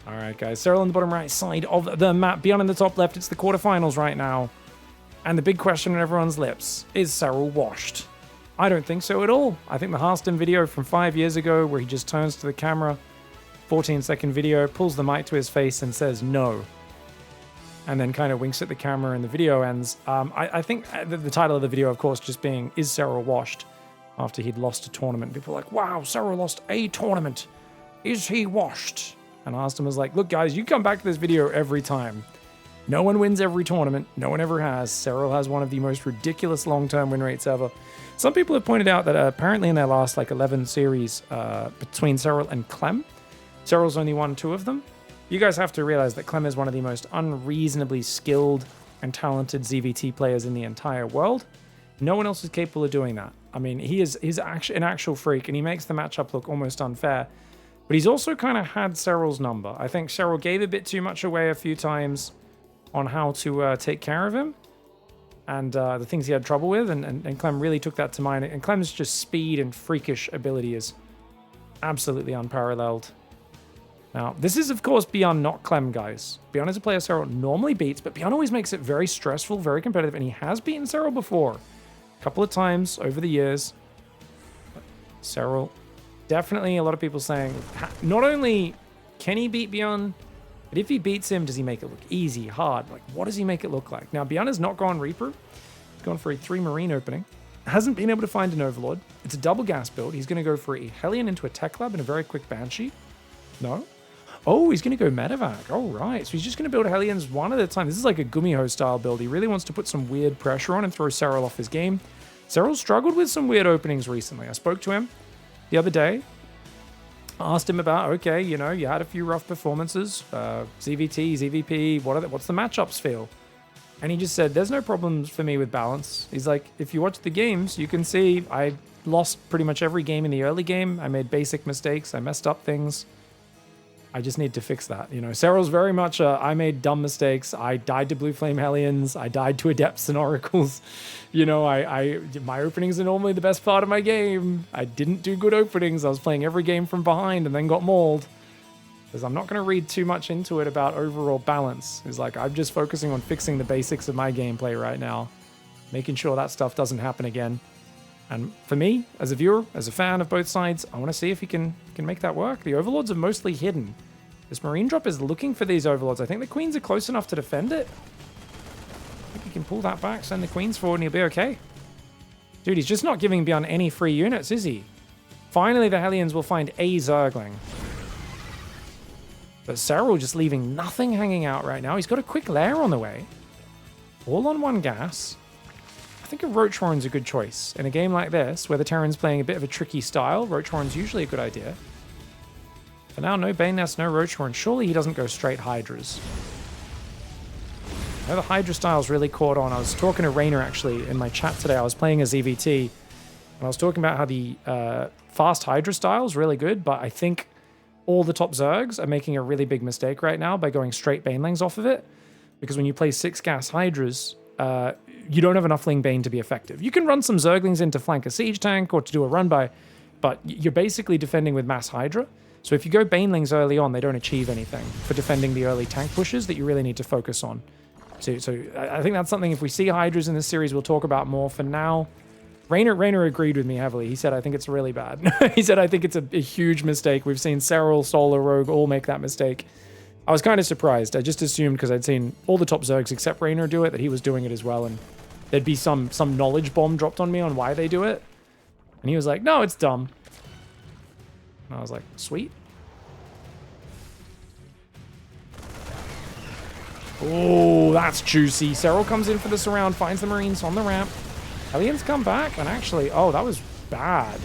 All right, guys. SERRAL on the bottom right side of the map. BYUN in the top left. It's the quarterfinals right now. And the big question on everyone's lips, is SERRAL washed? I don't think so at all. I think the Harston video from 5 years ago where he just turns to the camera, 14-second video, pulls the mic to his face and says no. And then kind of winks at the camera and the video ends. I think the title of the video, of course, just being, is SERRAL washed? After he'd lost a tournament. People were like, wow, SERRAL lost a tournament. Is he washed? And Harston was like, look, guys, you come back to this video every time. No one wins every tournament. No one ever has. SERRAL has one of the most ridiculous long-term win rates ever. Some people have pointed out that apparently in their last 11 series between SERRAL and Clem, SERRAL's only won 2 of them. You guys have to realize that Clem is one of the most unreasonably skilled and talented ZVT players in the entire world. No one else is capable of doing that. I mean, he's an actual freak, and he makes the matchup look almost unfair. But he's also kind of had SERRAL's number. I think SERRAL gave a bit too much away a few times on how to take care of him and the things he had trouble with, and Clem really took that to mind. And Clem's just speed and freakish ability is absolutely unparalleled. Now, this is, of course, BYUN, not Clem, guys. BYUN is a player SERRAL normally beats, but BYUN always makes it very stressful, very competitive, and he has beaten SERRAL before. A couple of times over the years. But SERRAL, definitely a lot of people saying, not only can he beat BYUN, but if he beats him, does he make it look easy, hard? Like, what does he make it look like? Now, BYUN has not gone Reaper. He's gone for a 3 Marine opening. Hasn't been able to find an Overlord. It's a double gas build. He's going to go for a Hellion into a Tech Lab and a very quick Banshee. No? Oh, he's going to go Medevac. Oh, right. So he's just going to build Hellions one at a time. This is like a Gumiho style build. He really wants to put some weird pressure on and throw SERRAL off his game. SERRAL struggled with some weird openings recently. I spoke to him the other day. Asked him about, okay, you know, you had a few rough performances. ZVT, ZVP, what's the matchups feel? And he just said, there's no problems for me with balance. He's like, if you watch the games, you can see I lost pretty much every game in the early game. I made basic mistakes. I messed up things. I just need to fix that. You know, SERRAL's very much I made dumb mistakes. I died to Blue Flame Hellions. I died to Adepts and Oracles. You know, my openings are normally the best part of my game. I didn't do good openings. I was playing every game from behind and then got mauled. Because I'm not going to read too much into it about overall balance. It's like, I'm just focusing on fixing the basics of my gameplay right now. Making sure that stuff doesn't happen again. And for me, as a viewer, as a fan of both sides, I want to see if he can make that work. The Overlords are mostly hidden. This Marine drop is looking for these Overlords. I think the Queens are close enough to defend it. I think he can pull that back, send the Queens forward, and he'll be okay. Dude, he's just not giving BYUN any free units, is he? Finally, the Hellions will find a Zergling. But SERRAL just leaving nothing hanging out right now. He's got a quick lair on the way. All on one gas. I think a Roach Warren's a good choice. In a game like this, where the Terran's playing a bit of a tricky style, Roach Warren's usually a good idea. For now, no Bane Nest, no Roach Warren. Surely he doesn't go straight Hydras. I know the Hydra style's really caught on. I was talking to Rainer, actually, in my chat today. I was playing as EVT, and I was talking about how the fast Hydra style is really good, but I think all the top Zergs are making a really big mistake right now by going straight Banelings off of it. Because when you play 6 gas Hydras, you don't have enough Ling Bane to be effective. You can run some Zerglings in to flank a siege tank or to do a run by, but you're basically defending with mass Hydra. So if you go Banelings early on, they don't achieve anything for defending the early tank pushes that you really need to focus on. So I think that's something, if we see Hydras in this series, we'll talk about more. For now, Rainer agreed with me heavily. He said, I think it's really bad. He said, I think it's a huge mistake. We've seen SERRAL, Solar, Rogue all make that mistake. I was kind of surprised. I just assumed, because I'd seen all the top Zergs except Rainer do it, that he was doing it as well, and there'd be some knowledge bomb dropped on me on why they do it. And he was like, no, it's dumb. And I was like, sweet. Oh, that's juicy. SERRAL comes in for the surround, finds the Marines on the ramp. Hellions come back, and actually, oh, that was bad.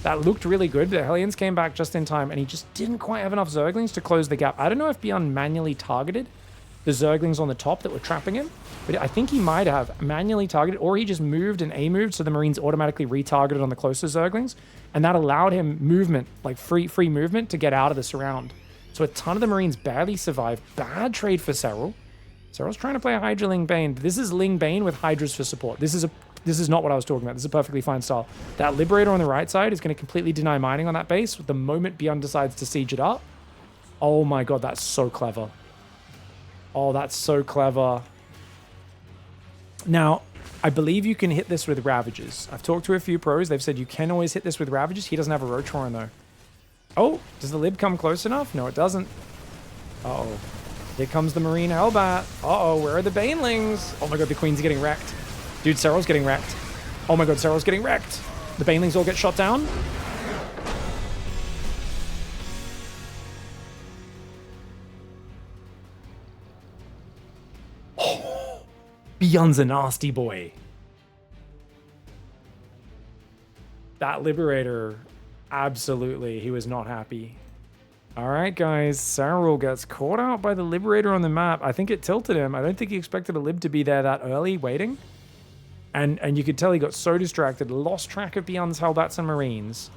That looked really good. The Hellions came back just in time, and he just didn't quite have enough Zerglings to close the gap. I don't know if BYUN manually targeted the Zerglings on the top that were trapping him, but I think he might have manually targeted, or he just moved and A-moved, so the Marines automatically retargeted on the closer Zerglings, and that allowed him movement, like free movement, to get out of the surround. So a ton of the Marines barely survived. Bad trade for SERRAL. SERRAL's trying to play a Hydra Ling Bane. This is Ling Bane with Hydras for support. This is not what I was talking about. This is a perfectly fine style. That Liberator on the right side is going to completely deny mining on that base the moment BYUN decides to siege it up. Oh my god, that's so clever. Oh, that's so clever. Now, I believe you can hit this with Ravages. I've talked to a few pros. They've said you can always hit this with Ravages. He doesn't have a Roach Horn, though. Oh, does the lib come close enough? No, it doesn't. Uh-oh. Here comes the Marine Hellbat. Uh-oh, where are the Banelings? Oh my god, the Queen's getting wrecked. Dude, Serral's getting wrecked. Oh my god, Serral's getting wrecked. The Banelings all get shot down. BYUN's a nasty boy. That Liberator, absolutely, he was not happy. All right, guys, SERRAL gets caught out by the Liberator on the map. I think it tilted him. I don't think he expected a Lib to be there that early, waiting. And you could tell he got so distracted, lost track of BYUN's Hellbats and Marines,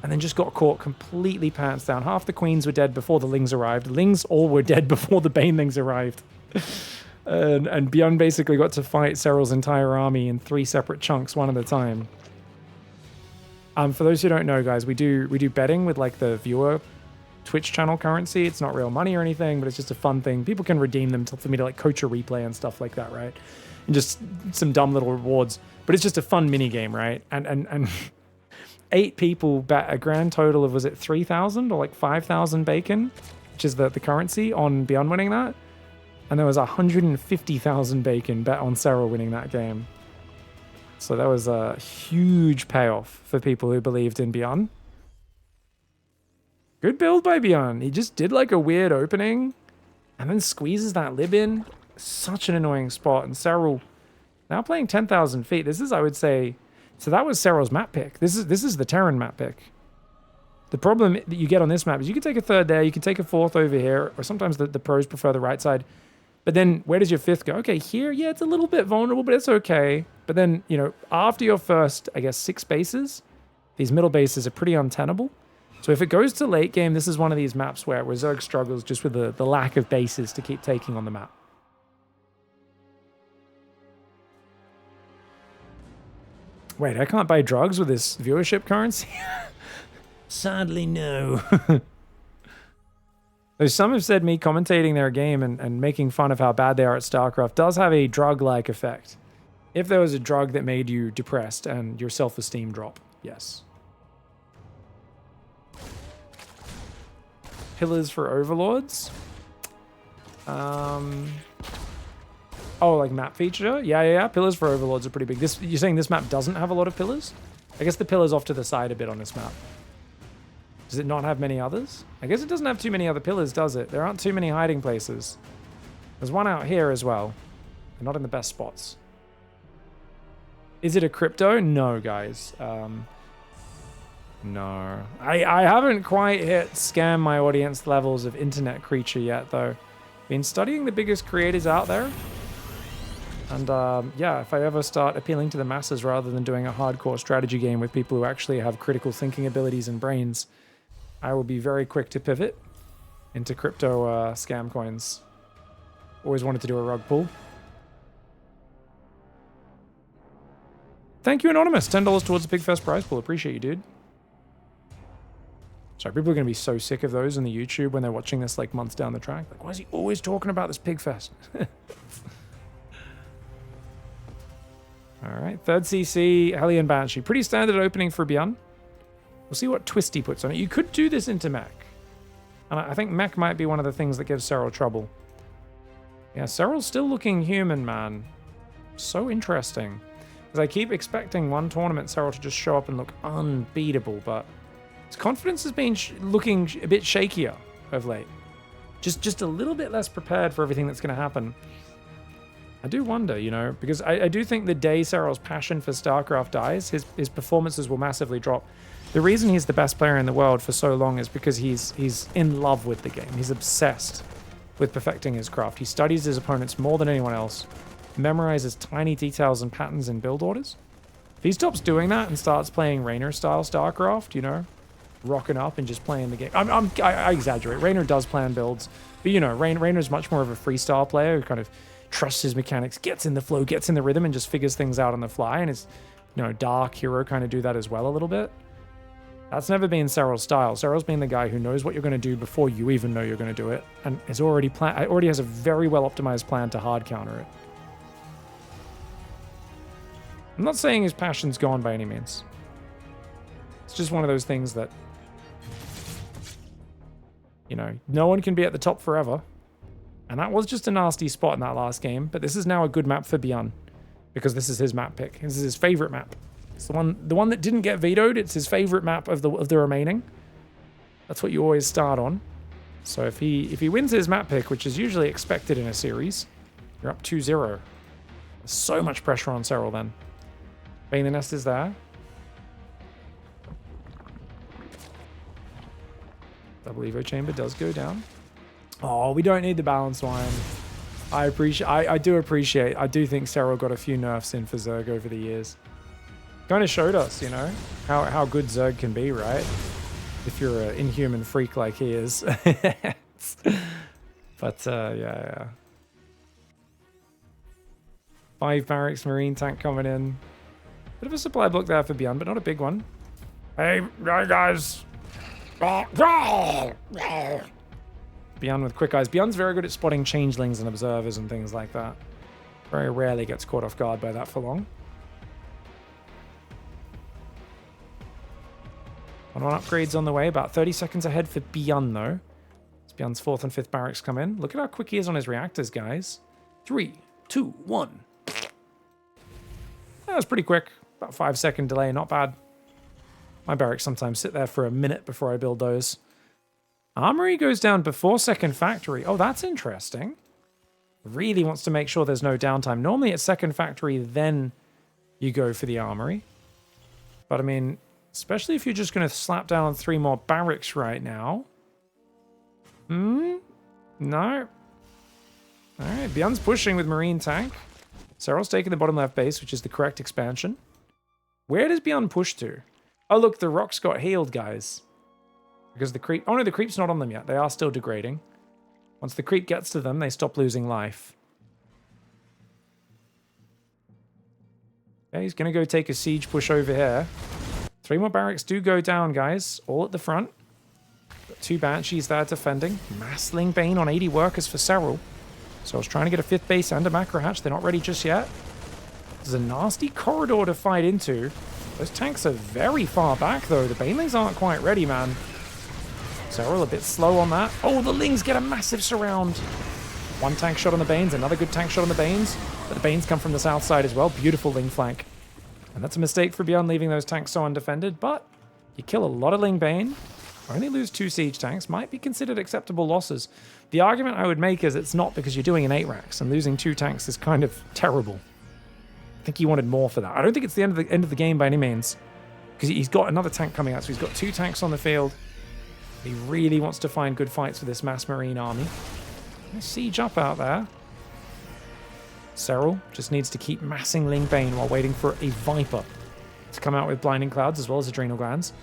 and then just got caught completely pants down. Half the Queens were dead before the Lings arrived. Lings all were dead before the Banelings arrived. And BYUN basically got to fight SERRAL's entire army in 3 separate chunks, one at a time. For those who don't know, guys, we do betting with like the viewer Twitch channel currency. It's not real money or anything, but it's just a fun thing. People can redeem them for me to like coach a replay and stuff like that, right? And just some dumb little rewards. But it's just a fun mini game, right? And 8 people bet a grand total of, was it 3,000 or like 5,000 bacon, which is the currency on BYUN winning that. And there was 150,000 bacon bet on SERRAL winning that game. So that was a huge payoff for people who believed in BYUN. Good build by BYUN. He just did like a weird opening and then squeezes that lib in. Such an annoying spot. And SERRAL now playing 10,000 feet. This is, I would say, so that was SERRAL's map pick. This is the Terran map pick. The problem that you get on this map is you can take a 3rd there, you can take a 4th over here, or sometimes the pros prefer the right side. But then where does your 5th go? Okay, here, yeah, it's a little bit vulnerable, but it's okay. But then, you know, after your first, I guess, 6 bases, these middle bases are pretty untenable. So if it goes to late game, this is one of these maps where Zerg struggles just with the lack of bases to keep taking on the map. Wait, I can't buy drugs with this viewership currency? Sadly, no. Though some have said me commentating their game and making fun of how bad they are at StarCraft does have a drug-like effect. If there was a drug that made you depressed and your self-esteem drop, yes. Pillars for Overlords? Oh, like map feature? Yeah. Pillars for Overlords are pretty big. You're saying this map doesn't have a lot of pillars? I guess the pillar's off to the side a bit on this map. Does it not have many others? I guess it doesn't have too many other pillars, does it? There aren't too many hiding places. There's one out here as well. And not in the best spots. Is it a crypto? No, guys. No. I haven't quite hit scam my audience levels of internet creature yet, though. Been studying the biggest creators out there. And yeah, if I ever start appealing to the masses rather than doing a hardcore strategy game with people who actually have critical thinking abilities and brains, I will be very quick to pivot into crypto scam coins. Always wanted to do a rug pull. Thank you, Anonymous. $10 towards the Pigfest prize pool. Appreciate you, dude. Sorry, people are going to be so sick of those on the YouTube when they're watching this like months down the track. Like, why is he always talking about this Pigfest? All right, 3rd CC, Hellion Banshee. Pretty standard opening for BYUN. We'll see what twist he puts on it. You could do this into mech. And I think mech might be one of the things that gives SERRAL trouble. Yeah, SERRAL's still looking human, man. So interesting. Because I keep expecting one tournament SERRAL to just show up and look unbeatable, but his confidence has been looking a bit shakier of late. Just a little bit less prepared for everything that's going to happen. I do wonder, you know, because I do think the day SERRAL's passion for StarCraft dies, his performances will massively drop. The reason he's the best player in the world for so long is because he's in love with the game. He's obsessed with perfecting his craft. He studies his opponents more than anyone else, memorizes tiny details and patterns in build orders. If he stops doing that and starts playing Raynor-style StarCraft, you know, rocking up and just playing the game. I exaggerate. Raynor does plan builds, but, you know, Raynor's much more of a freestyle player who kind of trusts his mechanics, gets in the flow, gets in the rhythm, and just figures things out on the fly. And his, you know, Dark Hero kind of do that as well a little bit. That's never been SERRAL's style. SERRAL's been the guy who knows what you're going to do before you even know you're going to do it, and is already has a very well optimized plan to hard counter it. I'm not saying his passion's gone by any means. It's just one of those things that, you know, no one can be at the top forever. And that was just a nasty spot in that last game, but this is now a good map for BYUN, because this is his map pick. This is his favorite map. It's the one that didn't get vetoed. It's his favorite map of the remaining. That's what you always start on. So if he wins his map pick, which is usually expected in a series, you're up 2-0. There's so much pressure on SERRAL then. Bane the Nest is there. Double Evo Chamber does go down. Oh, we don't need the balanced wine. I do think SERRAL got a few nerfs in for Zerg over the years. Kind of showed us, you know, how good Zerg can be, right? If you're an inhuman freak like he is. But, yeah. 5 barracks Marine tank coming in. Bit of a supply block there for BYUN, but not a big one. Hey guys. BYUN with quick eyes. BYUN's very good at spotting changelings and observers and things like that. Very rarely gets caught off guard by that for long. 1-1 upgrades on the way. About 30 seconds ahead for BYUN, though. As BYUN's 4th and 5th barracks come in. Look at how quick he is on his reactors, guys. 3, 2, 1. That was pretty quick. About 5-second delay. Not bad. My barracks sometimes sit there for a minute before I build those. Armory goes down before second factory. Oh, that's interesting. Really wants to make sure there's no downtime. Normally it's second factory, then you go for the armory. But I mean, especially if you're just going to slap down 3 more barracks right now. No. All right, BYUN's pushing with Marine tank. SERRAL's taking the bottom left base, which is the correct expansion. Where does BYUN push to? Oh, look, the rocks got healed, guys. Because the creep... Oh, no, the creep's not on them yet. They are still degrading. Once the creep gets to them, they stop losing life. Okay, he's going to go take a siege push over here. 3 more barracks do go down, guys. All at the front. Got 2 Banshees there defending. Massling Bane on 80 workers for SERRAL. So I was trying to get a 5th base and a macro hatch. They're not ready just yet. There's a nasty corridor to fight into. Those tanks are very far back, though. The Banelings aren't quite ready, man. SERRAL a bit slow on that. Oh, the Lings get a massive surround. 1 tank shot on the Banes, another good tank shot on the Banes. But the Banes come from the south side as well. Beautiful Ling flank. And that's a mistake for BYUN leaving those tanks so undefended, but you kill a lot of Ling Bane. Only lose 2 siege tanks. Might be considered acceptable losses. The argument I would make is it's not, because you're doing an 8 racks, and losing 2 tanks is kind of terrible. I think he wanted more for that. I don't think it's the end of the game by any means, because he's got another tank coming out, so he's got 2 tanks on the field. He really wants to find good fights for this mass Marine army. Siege up out there. SERRAL just needs to keep massing Ling Bane while waiting for a Viper to come out with Blinding Clouds as well as Adrenal Glands.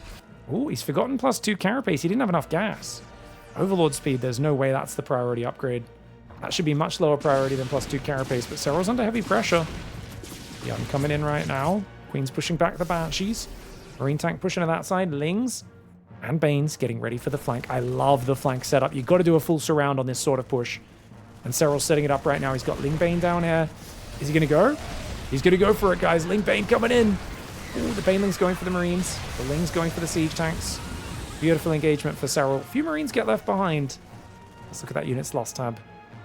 Oh, he's forgotten +2 carapace. He didn't have enough gas. Overlord speed, there's no way that's the priority upgrade. That should be much lower priority than +2 carapace, but SERRAL's under heavy pressure. Yeah, I'm coming in right now. Queen's pushing back the Banshees. Marine tank pushing to that side. Lings and Banes getting ready for the flank. I love the flank setup. You've got to do a full surround on this sort of push. And SERRAL's setting it up right now. He's got Ling Bane down here. Is he going to go? He's going to go for it, guys. Ling Bane coming in. Ooh, the Baneling's going for the Marines. The Ling's going for the siege tanks. Beautiful engagement for SERRAL. A few Marines get left behind. Let's look at that unit's loss tab.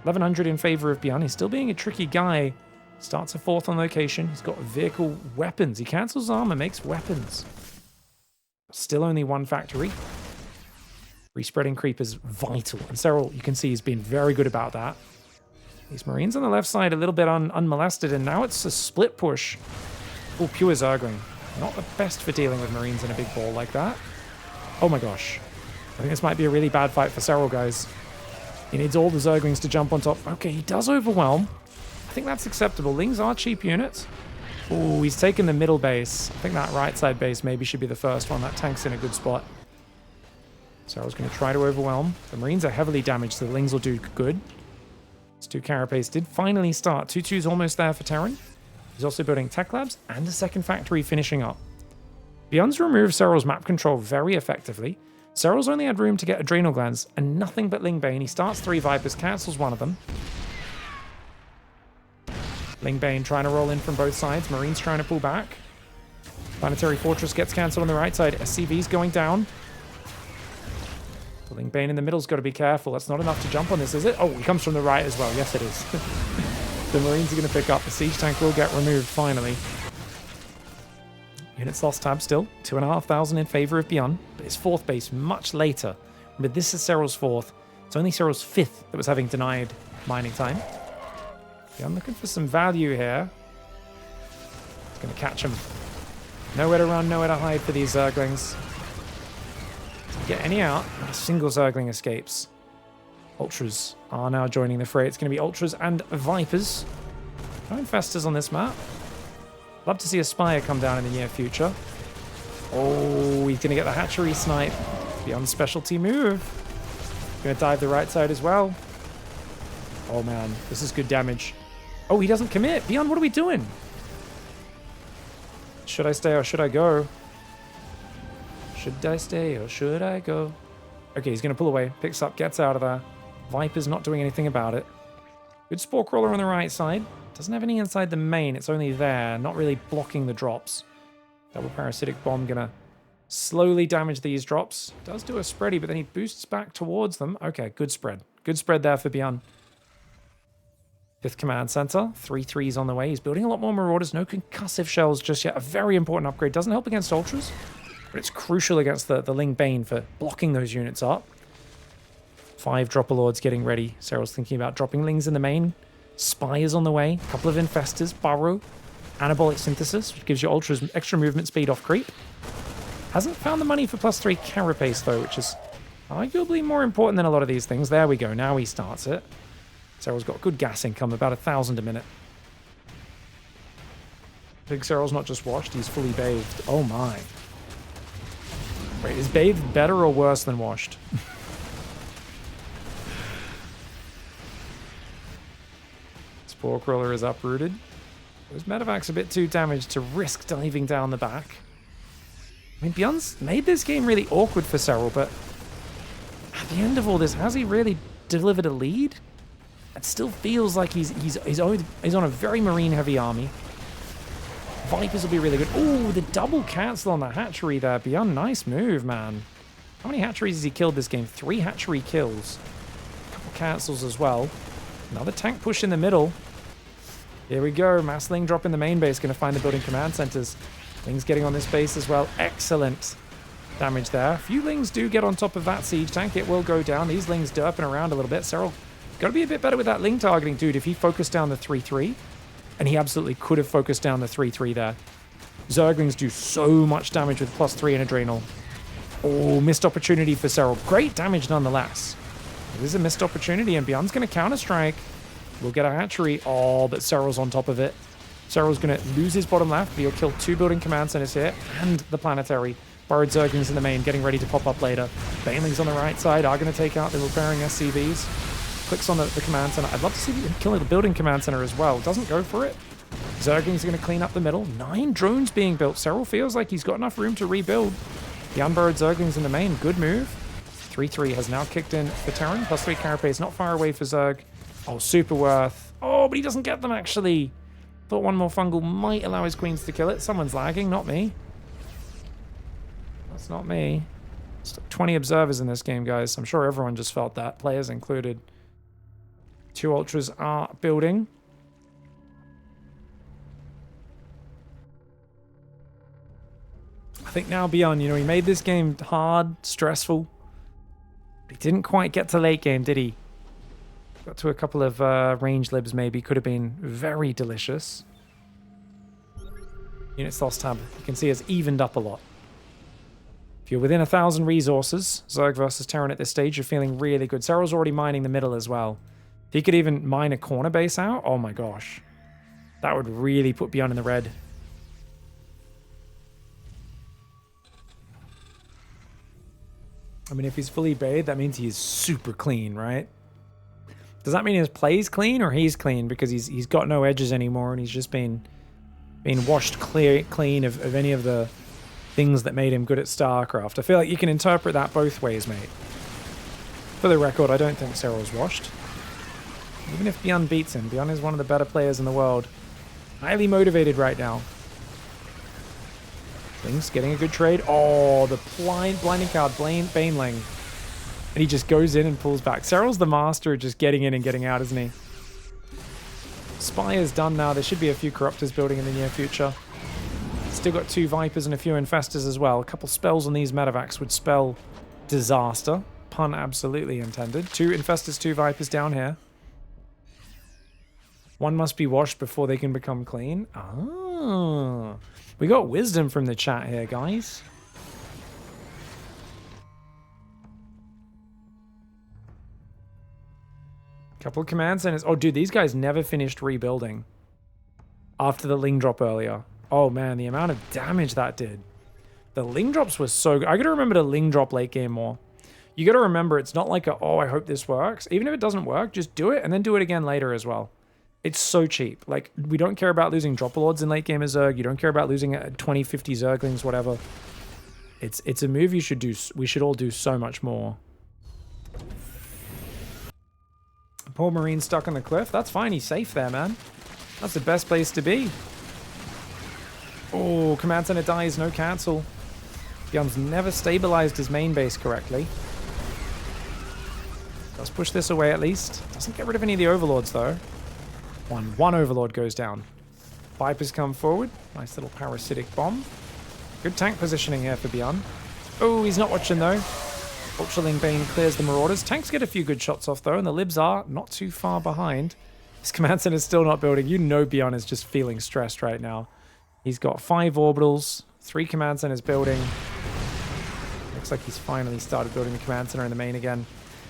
1100 in favor of BYUN. He's still being a tricky guy. Starts a 4th on location. He's got vehicle weapons. He cancels armor, makes weapons. Still only 1 factory. Respreading creep is vital. And SERRAL, you can see, he's been very good about that. These Marines on the left side a little bit unmolested, and now it's a split push. Oh, pure Zergling. Not the best for dealing with Marines in a big ball like that. Oh my gosh. I think this might be a really bad fight for SERRAL, guys. He needs all the Zerglings to jump on top. Okay, he does overwhelm. I think that's acceptable. Lings are cheap units. Oh, he's taken the middle base. I think that right side base maybe should be the first one. That tank's in a good spot. SERRAL's going to try to overwhelm. The Marines are heavily damaged, so the Lings will do good. This 2 carapace did finally start. 2-2's almost there for Terran. He's also building tech labs and a second factory finishing up. BYUN's removed SERRAL's map control very effectively. SERRAL's only had room to get Adrenal Glands and nothing but Ling Bane. He starts 3 Vipers, cancels one of them. Ling Bane trying to roll in from both sides. Marine's trying to pull back. Planetary Fortress gets cancelled on the right side. SCV's going down. The Ling Bane in the middle's got to be careful. That's not enough to jump on this, is it? Oh, he comes from the right as well. Yes, it is. The Marines are going to pick up. The Siege Tank will get removed finally. Units lost tab still. 2,500 in favor of BYUN, but his 4th base much later. But this is SERRAL's 4th. It's only SERRAL's 5th that was having denied mining time. BYUN looking for some value here. It's going to catch him. Nowhere to run, nowhere to hide for these Zerglings. Doesn't get any out. Not a single Zergling escapes. Ultras are now joining the fray. It's going to be Ultras and Vipers. No Infestors on this map. Love to see a Spire come down in the near future. Oh, he's going to get the hatchery snipe. BYUN's specialty move. Going to dive the right side as well. Oh man, this is good damage. Oh, he doesn't commit. BYUN, what are we doing? Should I stay or should I go? Should I stay or should I go? Okay, he's going to pull away. Picks up, gets out of there. Viper's not doing anything about it. Good Spore Crawler on the right side. Doesn't have any inside the main. It's only there. Not really blocking the drops. Double Parasitic Bomb going to slowly damage these drops. Does do a spready, but then he boosts back towards them. Okay, good spread. Good spread there for BYUN. 5th Command Center. 3 3s on the way. He's building a lot more Marauders. No concussive shells just yet. A very important upgrade. Doesn't help against Ultras, but it's crucial against the Ling Bane for blocking those units up. 5 Dropper Lords getting ready. SERRAL's thinking about dropping Lings in the main. Spires on the way. A couple of Infestors. Burrow. Anabolic Synthesis, which gives you Ultras extra movement speed off creep. Hasn't found the money for +3 Carapace, though, which is arguably more important than a lot of these things. There we go. Now he starts it. SERRAL's got good gas income, about 1,000 a minute. Big SERRAL's not just washed, he's fully bathed. Oh my. Wait, is bathed better or worse than washed? Spore Crawler is uprooted. Those Medevac's a bit too damaged to risk diving down the back. I mean, BYUN's made this game really awkward for SERRAL, but at the end of all this, has he really delivered a lead? It still feels like he's on a very marine-heavy army. Vipers will be really good. Oh, the double cancel on the hatchery there. BYUN, nice move, man. How many hatcheries has he killed this game? 3 hatchery kills. A couple cancels as well. Another tank push in the middle. Here we go. Mass Ling drop in the main base. Going to find the building command centers. Ling's getting on this base as well. Excellent damage there. A few Lings do get on top of that siege tank. It will go down. These Lings derping around a little bit. SERRAL got to be a bit better with that Ling targeting, dude. If he focused down the 3-3, and he absolutely could have focused down the 3-3 there. Zerglings do so much damage with +3 in Adrenal. Oh, missed opportunity for SERRAL. Great damage nonetheless. This is a missed opportunity, and BYUN's going to counter-strike. We'll get a hatchery. Oh, but SERRAL's on top of it. SERRAL's going to lose his bottom left, but he'll kill 2 building command centers here, and the planetary. Borrowed Zerglings in the main, getting ready to pop up later. Banelings on the right side are going to take out the repairing SCVs. Clicks on the command center. I'd love to see him kill the building command center as well. Doesn't go for it. Zerglings are going to clean up the middle. 9 drones being built. SERRAL feels like he's got enough room to rebuild. The unburrowed Zerglings in the main. Good move. 3-3 has now kicked in for Terran. +3 Carapace. Not far away for Zerg. Oh, super worth. Oh, but he doesn't get them, actually. Thought one more fungal might allow his queens to kill it. Someone's lagging, not me. That's not me. It's 20 observers in this game, guys. I'm sure everyone just felt that, players included. 2 Ultras are building. I think now BYUN, you know, he made this game hard, stressful. But he didn't quite get to late game, did he? Got to a couple of range libs maybe. Could have been very delicious. Units lost tab. You can see it's evened up a lot. If you're within 1,000 resources, Zerg versus Terran at this stage, you're feeling really good. SERRAL's already mining the middle as well. If he could even mine a corner base out, oh my gosh. That would really put BYUN in the red. I mean, if he's fully bathed, that means he's super clean, right? Does that mean his play's clean or he's clean? Because he's got no edges anymore and he's just been washed clean of any of the things that made him good at StarCraft. I feel like you can interpret that both ways, mate. For the record, I don't think SERRAL's washed. Even if BYUN beats him, BYUN is one of the better players in the world. Highly motivated right now. Things getting a good trade. Oh, the blinding card, Baneling. And he just goes in and pulls back. SERRAL's the master of just getting in and getting out, isn't he? Spire's done now. There should be a few Corruptors building in the near future. Still got 2 Vipers and a few Infestors as well. A couple spells on these medevacs would spell disaster. Pun absolutely intended. 2 Infestors, 2 Vipers down here. One must be washed before they can become clean. Ah, we got wisdom from the chat here, guys. Couple of command centers. Oh, dude, these guys never finished rebuilding after the Ling drop earlier. Oh, man, the amount of damage that did. The Ling drops were so good. I got to remember to Ling drop late game more. You got to remember, it's not like a, oh, I hope this works. Even if it doesn't work, just do it and then do it again later as well. It's so cheap. Like, we don't care about losing Dropper Lords in late game as Zerg. You don't care about losing 20, 50 Zerglings, whatever. It's a move you should do. We should all do so much more. Poor Marine stuck on the cliff. That's fine. He's safe there, man. That's the best place to be. Oh, Command Center dies. No cancel. BYUN's never stabilized his main base correctly. Let's push this away at least. Doesn't get rid of any of the Overlords, though. One Overlord goes down. Vipers come forward. Nice little parasitic bomb. Good tank positioning here for BYUN. Oh, he's not watching, though. Ultraling Bane clears the Marauders. Tanks get a few good shots off, though, and the Libs are not too far behind. His command center is still not building. You know BYUN is just feeling stressed right now. He's got 5 orbitals, 3 command centers building. Looks like he's finally started building the command center in the main again.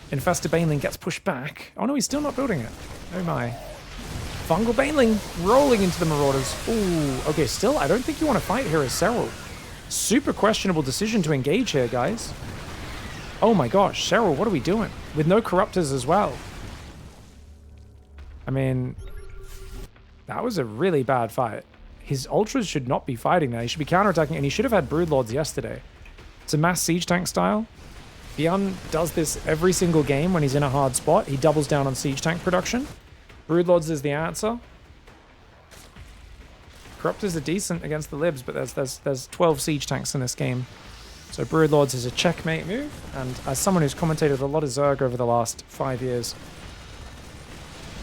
Infestor Baneling gets pushed back. Oh no, he's still not building it. Oh my. Fungal Baneling rolling into the Marauders. Ooh, okay, still, I don't think you want to fight here as SERRAL. Super questionable decision to engage here, guys. Oh my gosh, SERRAL, what are we doing? With no Corruptors as well. I mean, that was a really bad fight. His Ultras should not be fighting there. He should be counterattacking, and he should have had Broodlords yesterday. It's a mass siege tank style. BYUN does this every single game when he's in a hard spot. He doubles down on siege tank production. Broodlords is the answer. Corruptors are decent against the Libs, but there's 12 siege tanks in this game. So Broodlords is a checkmate move, and as someone who's commentated a lot of Zerg over the last 5 years,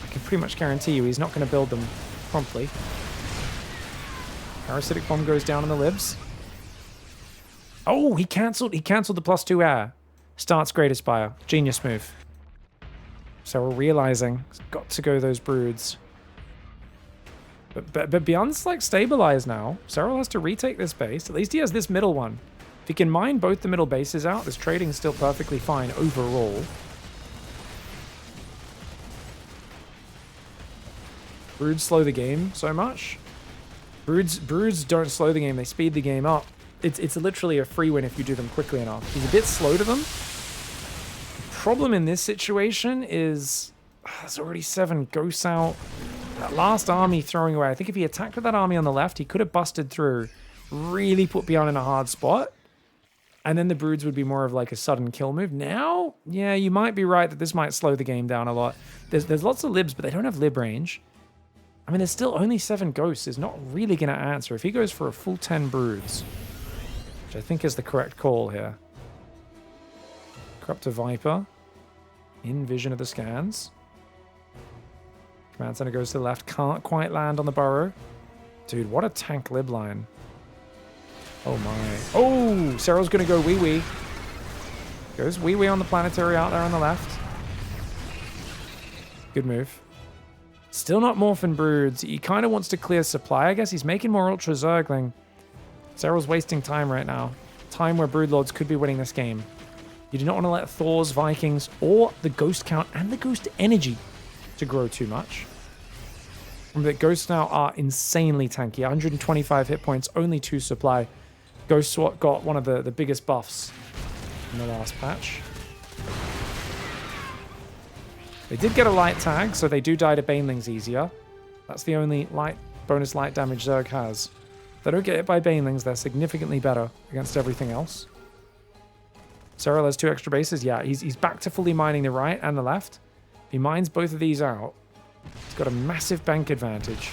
I can pretty much guarantee you he's not going to build them promptly. Parasitic Bomb goes down on the Libs. Oh, he cancelled the +2 air. Starts Great Aspire. Genius move. So we're realizing it's got to go those Broods. But BYUN's like stabilized now. SERRAL has to retake this base. At least he has this middle one. If he can mine both the middle bases out, this trading's still perfectly fine overall. Broods slow the game so much. Broods don't slow the game, they speed the game up. It's literally a free win if you do them quickly enough. He's a bit slow to them. The problem in this situation is there's already 7 ghosts out. That last army throwing away. I think if he attacked with that army on the left, he could have busted through, really put BYUN in a hard spot. And then the Broods would be more of like a sudden kill move. Now, yeah, you might be right that this might slow the game down a lot. There's lots of Libs, but they don't have Lib range. I mean, there's still only 7 ghosts. Is not really going to answer. If he goes for a full 10 Broods, which I think is the correct call here. Corruptor Viper in vision of the scans. Command center goes to the left. Can't quite land on the burrow. Dude, what a tank Lib line. Oh my. Oh, SERRAL's going to go wee-wee. Goes wee-wee on the planetary out there on the left. Good move. Still not Morphin Broods. He kind of wants to clear supply, I guess. He's making more Ultra Zergling. SERRAL's wasting time right now. Time where Broodlords could be winning this game. You do not want to let Thors, Vikings, or the Ghost count and the Ghost energy to grow too much. Remember that Ghosts now are insanely tanky. 125 hit points, only 2 supply. Ghost SWAT got one of the biggest buffs in the last patch. They did get a light tag, so they do die to Banelings easier. That's the only bonus light damage Zerg has. they don't get hit by banelings, they're significantly better against everything else. SERRAL has 2 extra bases. Yeah, he's back to fully mining the right and the left. If he mines both of these out, he's got a massive bank advantage.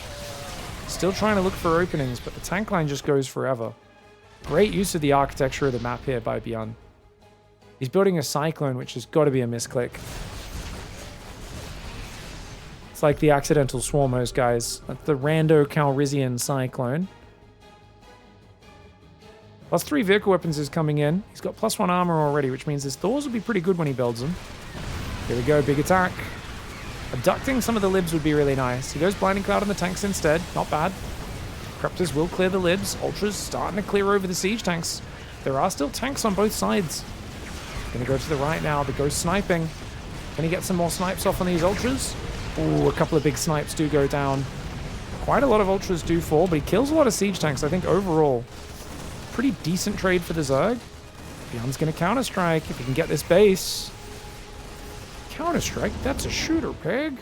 Still trying to look for openings, but the tank line just goes forever. Great use of the architecture of the map here by BYUN. He's building a cyclone, which has got to be a misclick. It's like the accidental swarm host, guys. That's the rando Calrissian cyclone. +3 vehicle weapons is coming in. He's got +1 armor already, which means his Thors will be pretty good when he builds them. Here we go, big attack. Abducting some of the libs would be really nice. He goes Blinding Cloud on the tanks instead. Not bad. Corruptors will clear the libs. Ultra's starting to clear over the siege tanks. There are still tanks on both sides. Gonna go to the right now. The Ghost sniping. Can he get some more snipes off on these Ultras? Ooh, a couple of big snipes do go down. Quite a lot of Ultras do fall, but he kills a lot of siege tanks. I think overall, pretty decent trade for the Zerg. BYUN's gonna counter-strike if he can get this base. Counter-strike? That's a shooter, pig.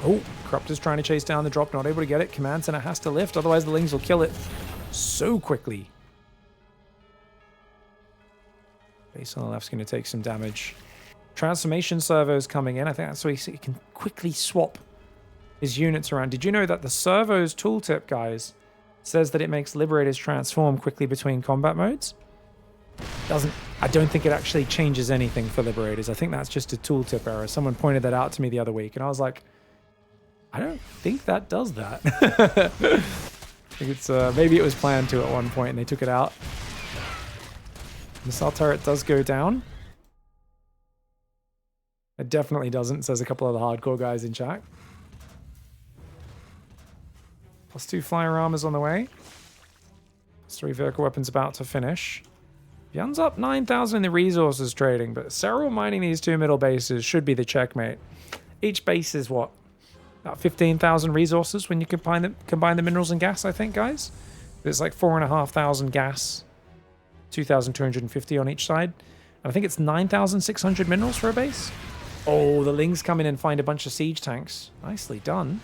Oh, Corruptor's trying to chase down the drop, not able to get it. Command Center has to lift, otherwise the Lings will kill it so quickly. Base on the left's going to take some damage. Transformation servos coming in. I think that's so he can quickly swap his units around. Did you know that the servos tooltip, guys, says that it makes Liberators transform quickly between combat modes? I don't think it actually changes anything for Liberators. I think that's just a tooltip error. Someone pointed that out to me the other week, and I was like, I don't think that does that. I think it's maybe it was planned to at one point and they took it out. Missile turret does go down. It definitely doesn't, says a couple of the hardcore guys in chat. +2 flyer armors on the way. +3 vehicle weapons about to finish. BYUN's up 9,000 in the resources trading, but SERRAL mining these 2 middle bases should be the checkmate. Each base is what? About 15,000 resources when you combine the minerals and gas, I think, guys. There's like 4,500 gas, 2,250 on each side. And I think it's 9,600 minerals for a base. Oh, the Lings come in and find a bunch of siege tanks. Nicely done.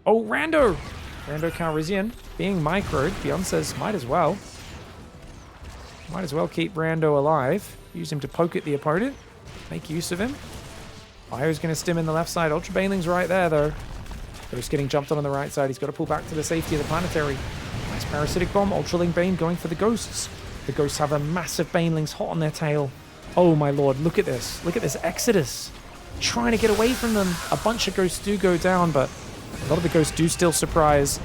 Oh, Rando Calrissian being microed. BYUN says, might as well. Might as well keep Rando alive. Use him to poke at the opponent. Make use of him. Fire's going to stim in the left side. Ultra Baneling's right there, though. Ghost getting jumped on the right side. He's got to pull back to the safety of the planetary. Nice parasitic bomb. Ultraling Bane going for the Ghosts. The Ghosts have a massive Banelings hot on their tail. Oh, my lord. Look at this. Look at this Exodus. Trying to get away from them. A bunch of Ghosts do go down, but a lot of the Ghosts do still surprise.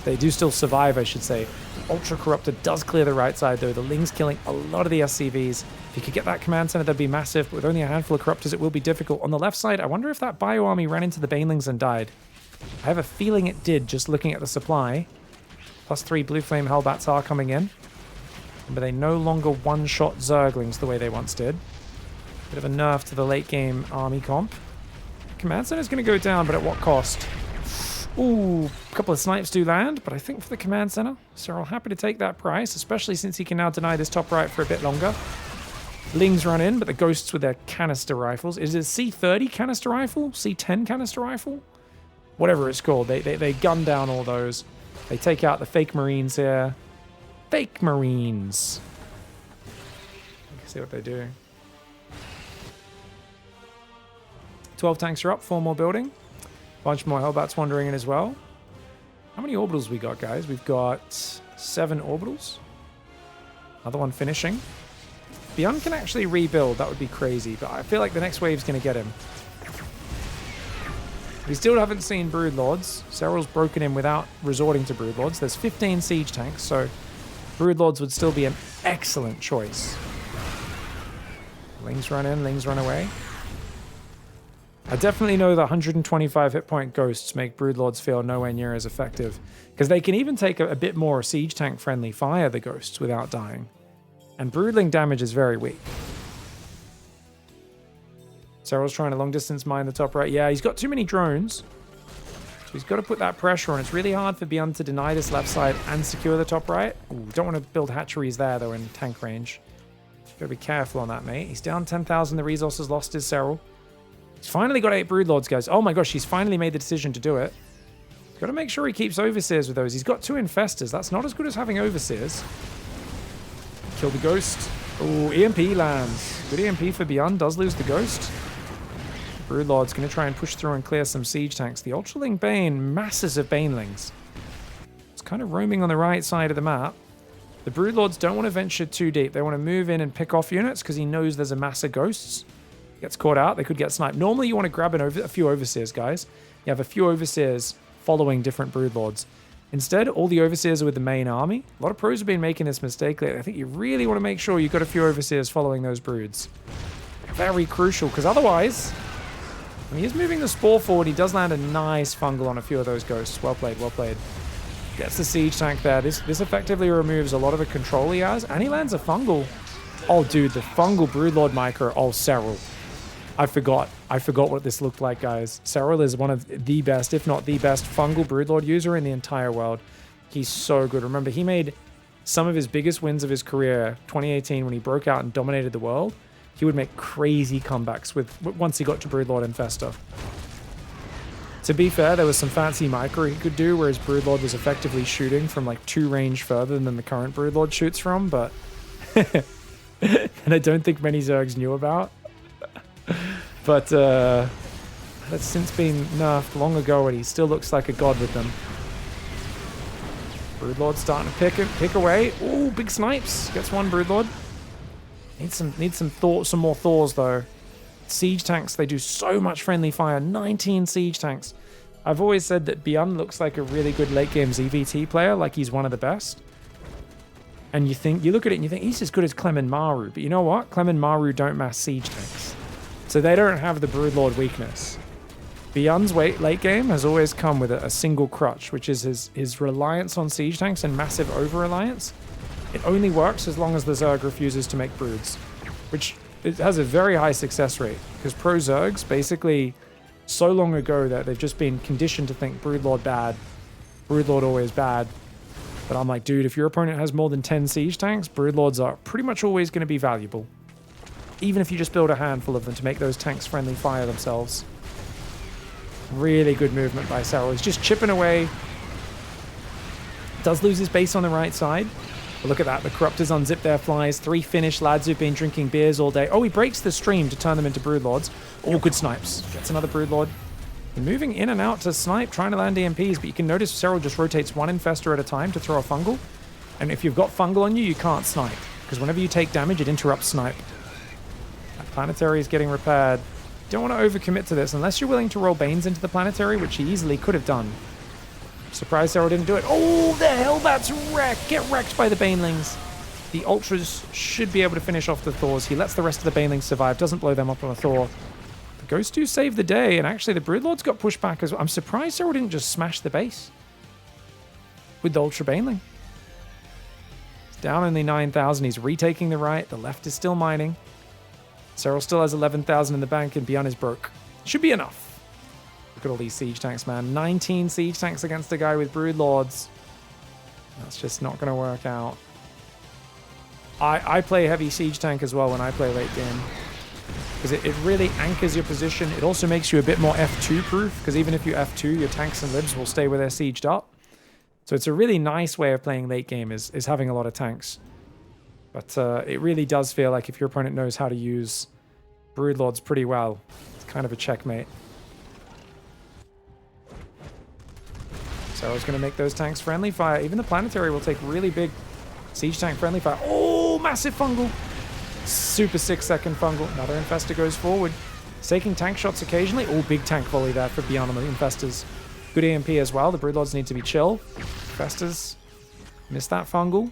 They do still survive, I should say. Ultra Corruptor does clear the right side, though. The Ling's killing a lot of the SCVs. If you could get that command center, that'd be massive. But with only a handful of Corruptors, it will be difficult. On the left side, I wonder if that Bio Army ran into the Banelings and died. I have a feeling it did, just looking at the supply. +3 Blue Flame Hellbats are coming in. But they no longer one-shot Zerglings the way they once did. Bit of a nerf to the late-game army comp. Command center's going to go down, but at what cost? Ooh, a couple of snipes do land, but I think for the command center, SERRAL happy to take that price, especially since he can now deny this top right for a bit longer. Lings run in, but the Ghosts with their canister rifles. Is it a C30 canister rifle? C10 canister rifle? Whatever it's called. They gun down all those. They take out the fake Marines here. Fake Marines. You can see what they do. 12 tanks are up, 4 more building. Bunch more Hellbats wandering in as well. How many orbitals we got, guys? We've got 7 orbitals. Another one finishing. BYUN can actually rebuild. That would be crazy, but I feel like the next wave's going to get him. We still haven't seen Broodlords. SERRAL's broken in without resorting to Broodlords. There's 15 siege tanks, so Broodlords would still be an excellent choice. Lings run in, Lings run away. I definitely know that 125 hit point Ghosts make Broodlords feel nowhere near as effective, because they can even take a bit more siege tank friendly fire, the Ghosts, without dying. And Broodling damage is very weak. SERRAL's trying to long distance mine the top right. Yeah, he's got too many drones, so he's got to put that pressure on. It's really hard for BYUN to deny this left side and secure the top right. Ooh, don't want to build hatcheries there, though, in tank range. Got to be careful on that, mate. He's down 10,000. The resources lost his SERRAL. He's finally got 8 Broodlords, guys. Oh my gosh, he's finally made the decision to do it. Got to make sure he keeps Overseers with those. He's got 2 Infestors. That's not as good as having Overseers. Kill the Ghost. Oh, EMP lands. Good EMP for BYUN. Does lose the Ghost. Broodlord's going to try and push through and clear some siege tanks. The Ultraling Bane, masses of Banelings. It's kind of roaming on the right side of the map. The Broodlords don't want to venture too deep. They want to move in and pick off units because he knows there's a mass of Ghosts. Gets caught out. They could get sniped. Normally you want to grab a few Overseers, guys. You have a few Overseers following different Broodlords. Instead, all the Overseers are with the main army. A lot of pros have been making this mistake lately. I think you really want to make sure you've got a few Overseers following those Broods. Very crucial, because otherwise, when he is moving the Spore forward, he does land a nice fungal on a few of those Ghosts. Well played, well played. Gets the siege tank there. This effectively removes a lot of the control he has, and he lands a fungal. Oh, dude, the fungal Broodlord micro. Oh, SERRAL. I forgot what this looked like, guys. SERRAL is one of the best, if not the best, fungal Broodlord user in the entire world. He's so good. Remember, he made some of his biggest wins of his career, 2018, when he broke out and dominated the world. He would make crazy comebacks once he got to Broodlord Infestor. To be fair, there was some fancy micro he could do, where his Broodlord was effectively shooting from like 2 range further than the current Broodlord shoots from, but... and I don't think many Zergs knew about. But that's since been nerfed long ago, and he still looks like a god with them. Broodlord starting to pick away. Ooh, big snipes. Gets one Broodlord. Needs some more Thors though. Siege tanks, they do so much friendly fire. 19 siege tanks. I've always said that BYUN looks like a really good late game ZVT player, like he's one of the best. And you look at it and you think he's as good as Clem and Maru, but you know what? Clem and Maru don't mass siege tanks. So they don't have the Broodlord weakness. BYUN's late game has always come with a single crutch, which is his reliance on siege tanks and massive over-reliance. It only works as long as the Zerg refuses to make Broods, which it has a very high success rate, because pro Zergs, basically, so long ago that they've just been conditioned to think Broodlord bad, Broodlord always bad. But I'm like, dude, if your opponent has more than 10 siege tanks, Broodlords are pretty much always going to be valuable. Even if you just build a handful of them to make those tanks friendly fire themselves. Really good movement by SERRAL. He's just chipping away. Does lose his base on the right side. But look at that. The Corruptors unzip their flies. 3 Finnish lads who've been drinking beers all day. Oh, he breaks the stream to turn them into Broodlords. All good snipes. Gets another Broodlord. Moving in and out to snipe, trying to land EMPs, but you can notice SERRAL just rotates 1 Infestor at a time to throw a fungal. And if you've got fungal on you, you can't snipe, because whenever you take damage, it interrupts snipe. That planetary is getting repaired. Don't want to overcommit to this unless you're willing to roll Banes into the planetary, which he easily could have done. Surprised SERRAL didn't do it. Oh, the Hellbat's wrecked. Get wrecked by the Banelings. The Ultras should be able to finish off the Thors. He lets the rest of the Banelings survive, doesn't blow them up on a Thor. The Ghosts do save the day, and actually the Broodlords got pushed back as well. I'm surprised SERRAL didn't just smash the base with the Ultra Baneling. It's down only 9,000. He's retaking the right. The left is still mining. SERRAL still has 11,000 in the bank, and BYUN is broke. Should be enough. Look at all these siege tanks, man. 19 siege tanks against a guy with Broodlords. That's just not going to work out. I play heavy siege tank as well when I play late game, because it really anchors your position. It also makes you a bit more F2 proof, because even if you F2, your tanks and libs will stay where they're sieged up. So it's a really nice way of playing late game is having a lot of tanks. But it really does feel like if your opponent knows how to use Broodlords pretty well, it's kind of a checkmate. So I was going to make those tanks friendly fire. Even the planetary will take really big siege tank friendly fire. Oh, massive fungal. Super 6-second fungal. Another Infestor goes forward. He's taking tank shots occasionally. Oh, big tank volley there for BYUN on the Infestors. Good EMP as well. The Broodlords need to be chill. Infestors missed that fungal.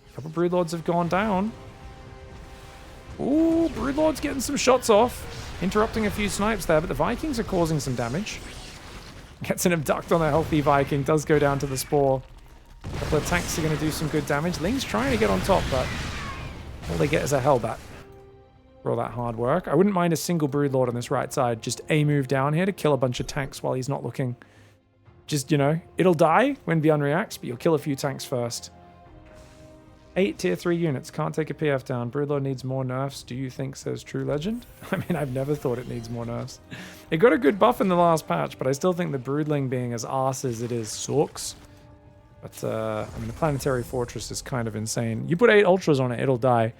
A couple Broodlords have gone down. Ooh, Broodlords getting some shots off. Interrupting a few snipes there, but the Vikings are causing some damage. Gets an abduct on a healthy Viking. Does go down to the Spore. A couple of tanks are going to do some good damage. Ling's trying to get on top, but all they get is a Hellbat for all that hard work. I wouldn't mind a single Broodlord on this right side. Just a move down here to kill a bunch of tanks while he's not looking. Just, you know, it'll die when BYUN reacts, but you'll kill a few tanks first. 8 tier 3 units. Can't take a PF down. Broodlord needs more nerfs. Do you think, says True Legend? I mean, I've never thought it needs more nerfs. It got a good buff in the last patch, but I still think the Broodling being as arse as it is sucks. But, I mean, the Planetary Fortress is kind of insane. You put 8 Ultras on it, it'll die.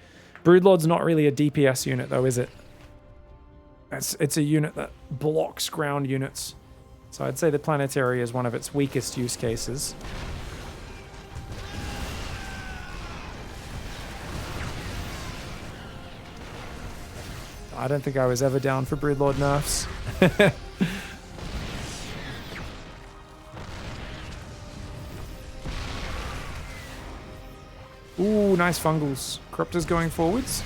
Broodlord's not really a DPS unit, though, is it? It's a unit that blocks ground units. So I'd say the Planetary is one of its weakest use cases. I don't think I was ever down for Broodlord nerfs. Ooh, nice fungals. Corruptor's going forwards.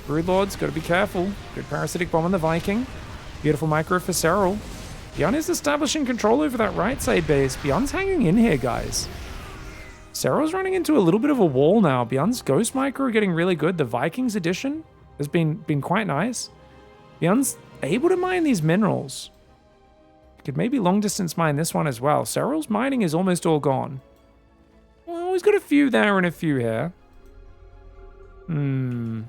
Broodlords, gotta be careful. Good parasitic bomb on the Viking. Beautiful micro for SERRAL. BYUN is establishing control over that right side base. BYUN's hanging in here, guys. SERRAL's running into a little bit of a wall now. BYUN's Ghost Micro getting really good. The Vikings edition has been quite nice. BYUN's able to mine these minerals. Could maybe long distance mine this one as well. SERRAL's mining is almost all gone. Well, he's got a few there and a few here. This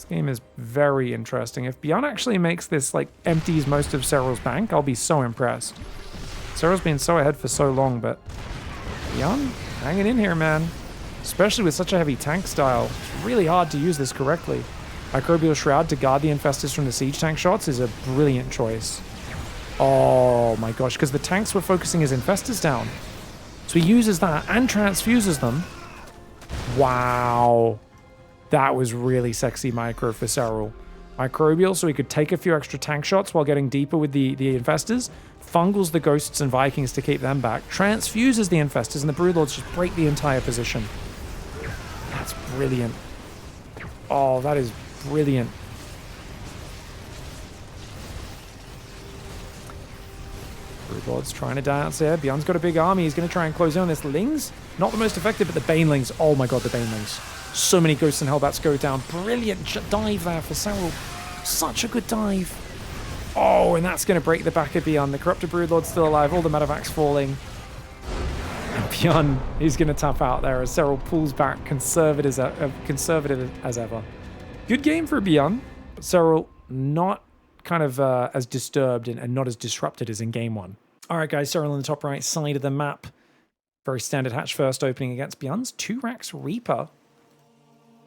game is very interesting. If BYUN actually makes this, like, empties most of SERRAL's bank, I'll be so impressed. SERRAL's been so ahead for so long, but BYUN hanging in here, man. Especially with such a heavy tank style. It's really hard to use this correctly. Microbial Shroud to guard the Infestors from the siege tank shots is a brilliant choice. Oh my gosh, because the tanks were focusing his Infestors down. So he uses that and transfuses them. Wow. That was really sexy micro for SERRAL. Microbial, so he could take a few extra tank shots while getting deeper with the Infestors. Fungals the Ghosts and Vikings to keep them back. Transfuses the Infestors, and the Broodlords just break the entire position. That's brilliant. Oh, that is brilliant. Broodlord's trying to dance here. BYUN's got a big army. He's going to try and close in on this. Lings, not the most effective, but the Banelings. Oh my god, the Banelings. So many Ghosts and Hellbats go down. Brilliant dive there for SERRAL. Such a good dive. Oh, and that's going to break the back of BYUN. The Corrupted Broodlord's still alive. All the Medevacs falling. And BYUN, he's going to tap out there as SERRAL pulls back, conservative as ever. Good game for BYUN, but SERRAL not kind of as disturbed and not as disrupted as in game 1. All right, guys, SERRAL on the top right side of the map. Very standard hatch first opening against BYUN's 2-Rax Reaper.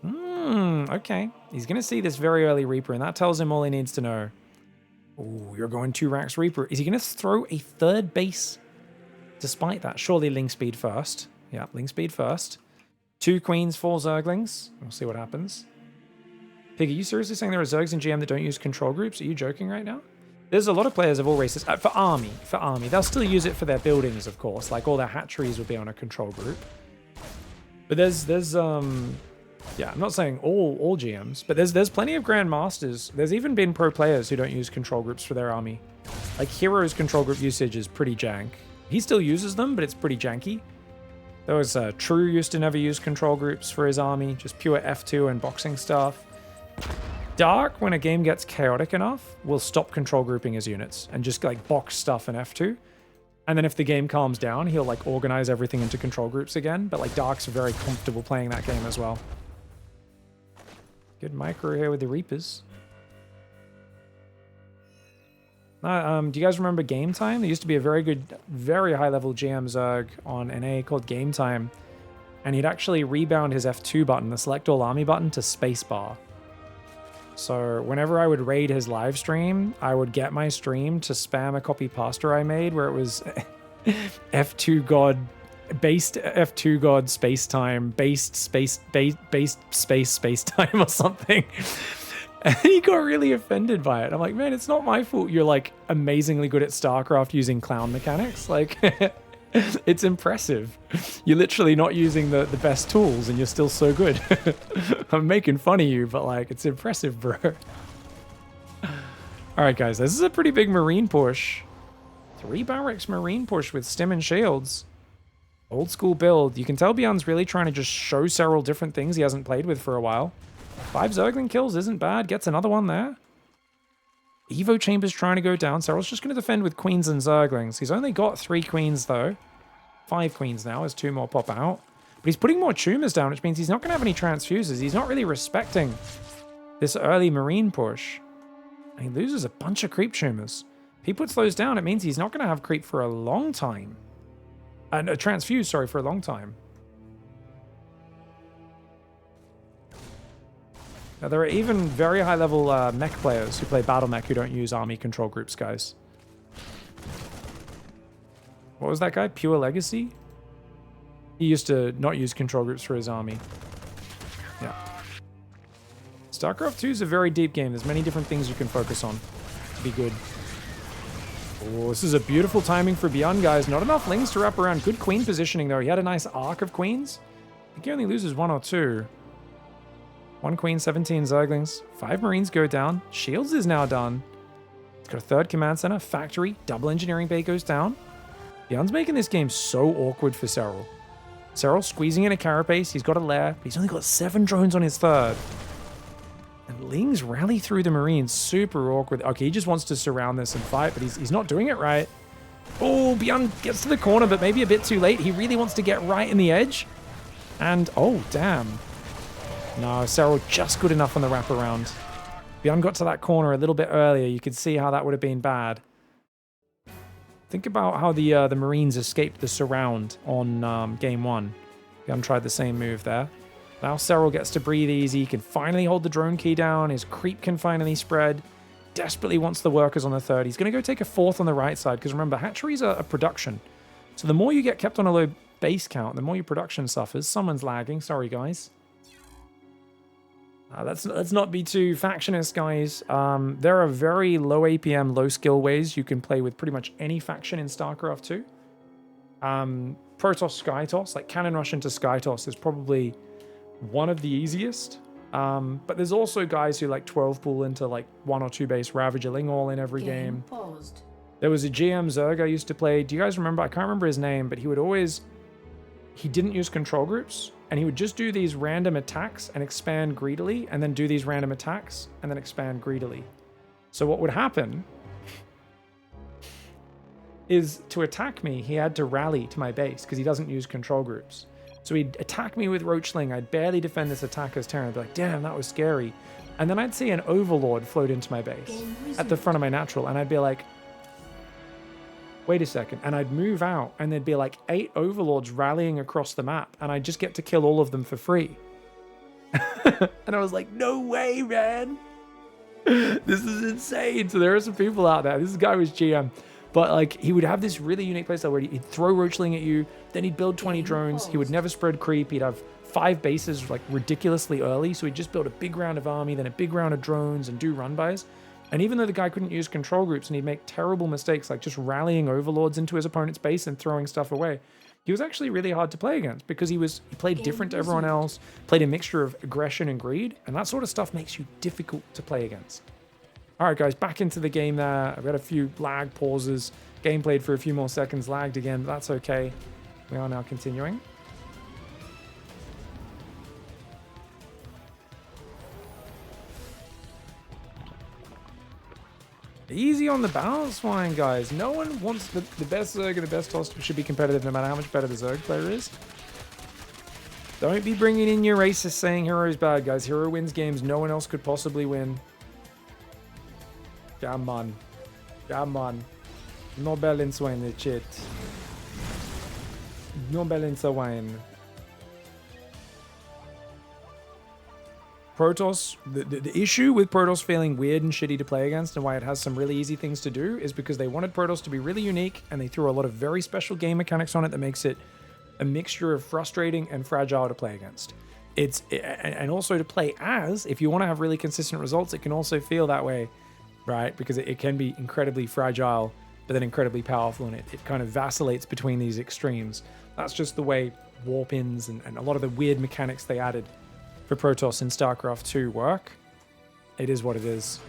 Okay. He's going to see this very early Reaper, and that tells him all he needs to know. Ooh, you're going 2-Rax Reaper. Is he going to throw a third base despite that? Surely Ling Speed first. Yeah, Ling Speed first. 2 Queens, 4 Zerglings. We'll see what happens. Pig, are you seriously saying there are Zergs in GM that don't use control groups? Are you joking right now? There's a lot of players of all races. For army. They'll still use it for their buildings, of course. Like, all their hatcheries would be on a control group. But there's yeah, I'm not saying all GMs, but there's plenty of Grandmasters. There's even been pro players who don't use control groups for their army. Like, Hero's control group usage is pretty jank. He still uses them, but it's pretty janky. There was True used to never use control groups for his army, just pure F2 and boxing stuff. Dark, when a game gets chaotic enough, will stop control grouping his units and just, like, box stuff in F2. And then if the game calms down, he'll, like, organize everything into control groups again. But, like, Dark's very comfortable playing that game as well. Good micro here with the Reapers. Do you guys remember Game Time? There used to be a very good, very high-level GM Zerg on NA called Game Time. And he'd actually rebound his F2 button, the Select All Army button, to spacebar. So whenever I would raid his live stream, I would get my stream to spam a copy pasta I made where it was F2 God... based F2 God space time, based space time or something. And he got really offended by it. I'm like, man, it's not my fault you're, like, amazingly good at StarCraft using clown mechanics. Like, it's impressive. You're literally not using the best tools and you're still so good. I'm making fun of you, but, like, it's impressive, bro. All right, guys, this is a pretty big Marine push. 3 barracks Marine push with stim and shields. Old school build. You can tell BYUN's really trying to just show several different things he hasn't played with for a while. 5 Zergling kills isn't bad. Gets another one there. Evo Chamber's trying to go down. SERRAL's just going to defend with Queens and Zerglings. He's only got 3 Queens, though. 5 Queens now as 2 more pop out. But he's putting more Tumors down, which means he's not going to have any transfuses. He's not really respecting this early Marine push. And he loses a bunch of creep tumors. If he puts those down, it means he's not going to have creep for a long time. And a transfuse, sorry, for a long time. Now, there are even very high-level mech players who play battle mech who don't use army control groups, guys. What was that guy? Pure Legacy? He used to not use control groups for his army. Yeah. StarCraft 2 is a very deep game. There's many different things you can focus on to be good. Oh, this is a beautiful timing for BYUN, guys. Not enough lings to wrap around. Good queen positioning, though. He had a nice arc of queens. I think he only loses 1 or 2. 1 queen, 17 zerglings. 5 marines go down. Shields is now done. It's got a 3rd command center. Factory. Double engineering bay goes down. BYUN's making this game so awkward for SERRAL. SERRAL squeezing in a carapace. He's got a lair. He's only got 7 drones on his 3rd. And lings rally through the marines. Super awkward. Okay, he just wants to surround this and fight, but he's not doing it right. Oh, BYUN gets to the corner, but maybe a bit too late. He really wants to get right in the edge. And, oh, damn. No, SERRAL just good enough on the wraparound. BYUN got to that corner a little bit earlier. You could see how that would have been bad. Think about how the Marines escaped the surround on game 1. BYUN tried the same move there. Now SERRAL gets to breathe easy. He can finally hold the drone key down. His creep can finally spread. Desperately wants the workers on the 3rd. He's going to go take a 4th on the right side, because remember, hatcheries are a production. So the more you get kept on a low base count, the more your production suffers. Someone's lagging. Sorry, guys. Let's not be too factionist, guys. There are very low APM, low skill ways you can play with pretty much any faction in StarCraft 2. Protoss Skytoss, like Cannon Rush into Skytoss is probably one of the easiest. But there's also guys who like 12 pool into like 1 or 2 base Ravager Ling all in every game. Paused. There was a GM Zerg I used to play. Do you guys remember? I can't remember his name, but he didn't use control groups. And he would just do these random attacks and expand greedily, and then do these random attacks and then expand greedily. So what would happen is, to attack me, he had to rally to my base because he doesn't use control groups. So he'd attack me with Roachling. I'd barely defend this attacker's turn. I'd be like, damn, that was scary. And then I'd see an Overlord float into my base at the front of my natural, and I'd be like, wait a second. And I'd move out, and there'd be like 8 Overlords rallying across the map, and I'd just get to kill all of them for free. And I was like, no way, man. This is insane. So there are some people out there. This guy was GM. But like, he would have this really unique playstyle where he'd throw Roachling at you, then he'd build 20 drones. He would never spread creep. He'd have 5 bases like ridiculously early. So he'd just build a big round of army, then a big round of drones, and do run-bys. And even though the guy couldn't use control groups and he'd make terrible mistakes like just rallying Overlords into his opponent's base and throwing stuff away, he was actually really hard to play against because he played different to everyone else, played a mixture of aggression and greed, and that sort of stuff makes you difficult to play against. All right, guys, back into the game there. I've got a few lag pauses. Game played for a few more seconds, lagged again, but that's okay. We are now continuing. Easy on the balance line, guys. No one wants the best Zerg and the best toss should be competitive no matter how much better the Zerg player is. Don't be bringing in your racists saying Hero's bad, guys. Hero wins games no one else could possibly win. Come on. Come on. No balance wine, shit. No balance wine. Protoss, the issue with Protoss feeling weird and shitty to play against and why it has some really easy things to do is because they wanted Protoss to be really unique and they threw a lot of very special game mechanics on it that makes it a mixture of frustrating and fragile to play against. And also to play as, if you want to have really consistent results, it can also feel that way, right? Because it can be incredibly fragile, but then incredibly powerful, and it kind of vacillates between these extremes. That's just the way warp-ins and a lot of the weird mechanics they added for Protoss in StarCraft 2 work. It is what it is.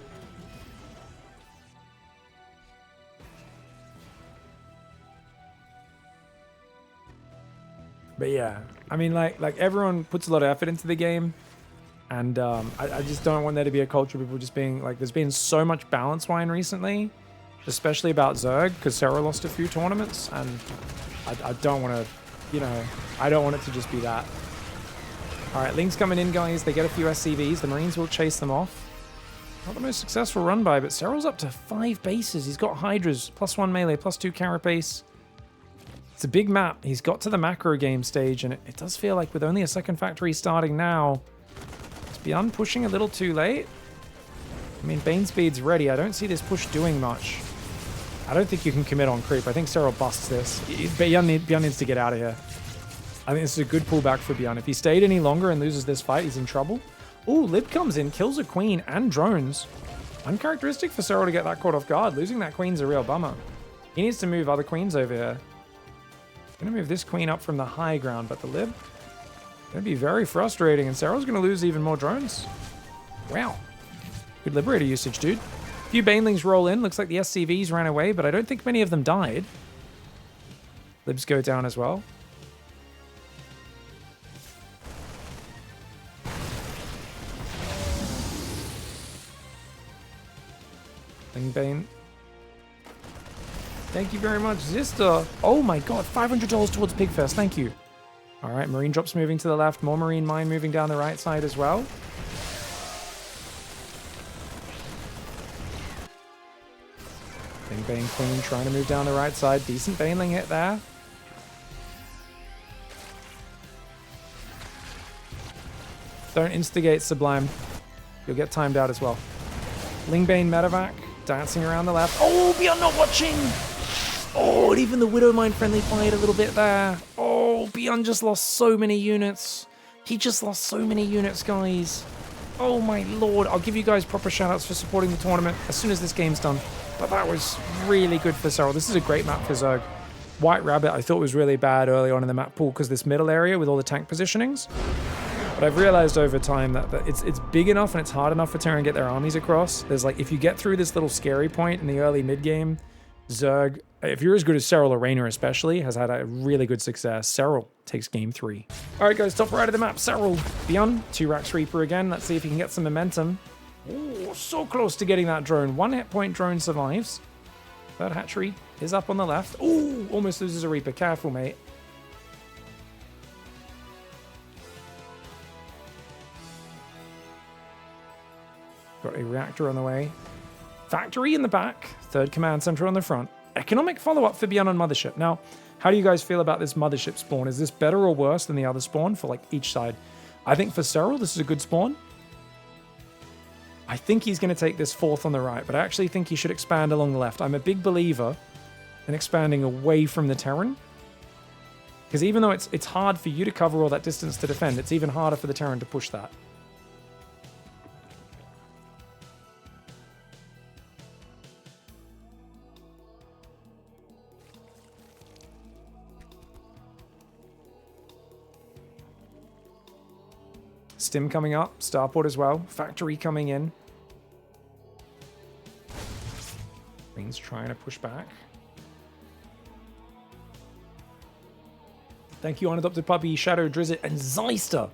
But yeah, I mean, like everyone puts a lot of effort into the game, and I just don't want there to be a culture of people just being like, there's been so much balance wine recently, especially about Zerg, because SERRAL lost a few tournaments, and I don't want to, you know, I don't want it to just be that. All right, Ling's coming in, guys. They get a few SCVs. The Marines will chase them off. Not the most successful run by, but SERRAL's up to 5 bases. He's got Hydras, +1 melee, +2 carapace. It's a big map. He's got to the macro game stage, and it does feel like with only a second factory starting now, is BYUN pushing a little too late? I mean, Bane Speed's ready. I don't see this push doing much. I don't think you can commit on creep. I think SERRAL busts this. BYUN needs to get out of here. I think this is a good pullback for BYUN. If he stayed any longer and loses this fight, he's in trouble. Ooh, Lib comes in, kills a queen and drones. Uncharacteristic for SERRAL to get that caught off guard. Losing that queen's a real bummer. He needs to move other queens over here. Gonna move this queen up from the high ground, but the Lib gonna be very frustrating, and SERRAL's gonna lose even more drones. Wow. Good Liberator usage, dude. A few Banelings roll in. Looks like the SCVs ran away, but I don't think many of them died. Libs go down as well. Bane. Thank you very much, Zista. Oh my god, $500 towards Pigfest. Thank you. All right, Marine drops moving to the left. More Marine Mine moving down the right side as well. Bane Queen trying to move down the right side. Decent Baneling hit there. Don't instigate Sublime. You'll get timed out as well. Lingbane Medevac dancing around the left. Oh, BYUN not watching. Oh, and even the Widowmine friendly fired a little bit there. Oh, BYUN just lost so many units. He just lost so many units, guys. Oh my lord. I'll give you guys proper shoutouts for supporting the tournament as soon as this game's done. But that was really good for SERRAL. This is a great map for Zerg. White Rabbit I thought was really bad early on in the map pool because this middle area with all the tank positionings. But I've realized over time that it's big enough and it's hard enough for Terran to get their armies across. There's like, if you get through this little scary point in the early mid-game, Zerg, if you're as good as SERRAL, Arena especially, has had a really good success. SERRAL takes game 3. All right, guys, top right of the map, SERRAL. BYUN, 2 Racks Reaper again. Let's see if he can get some momentum. Oh, so close to getting that drone. 1 hit point drone survives. Third hatchery is up on the left. Oh, almost loses a Reaper. Careful, mate. Got a reactor on the way. Factory in the back. Third command center on the front. Economic follow-up for BYUN on Mothership. Now, how do you guys feel about this Mothership spawn? Is this better or worse than the other spawn for like each side? I think for SERRAL, this is a good spawn. I think he's going to take this 4th on the right, but I actually think he should expand along the left. I'm a big believer in expanding away from the Terran. Because even though it's hard for you to cover all that distance to defend, it's even harder for the Terran to push that. Stim coming up, Starport as well, Factory coming in. Queen's trying to push back. Thank you, Unadopted Puppy, Shadow, Drizzit, and Zeister.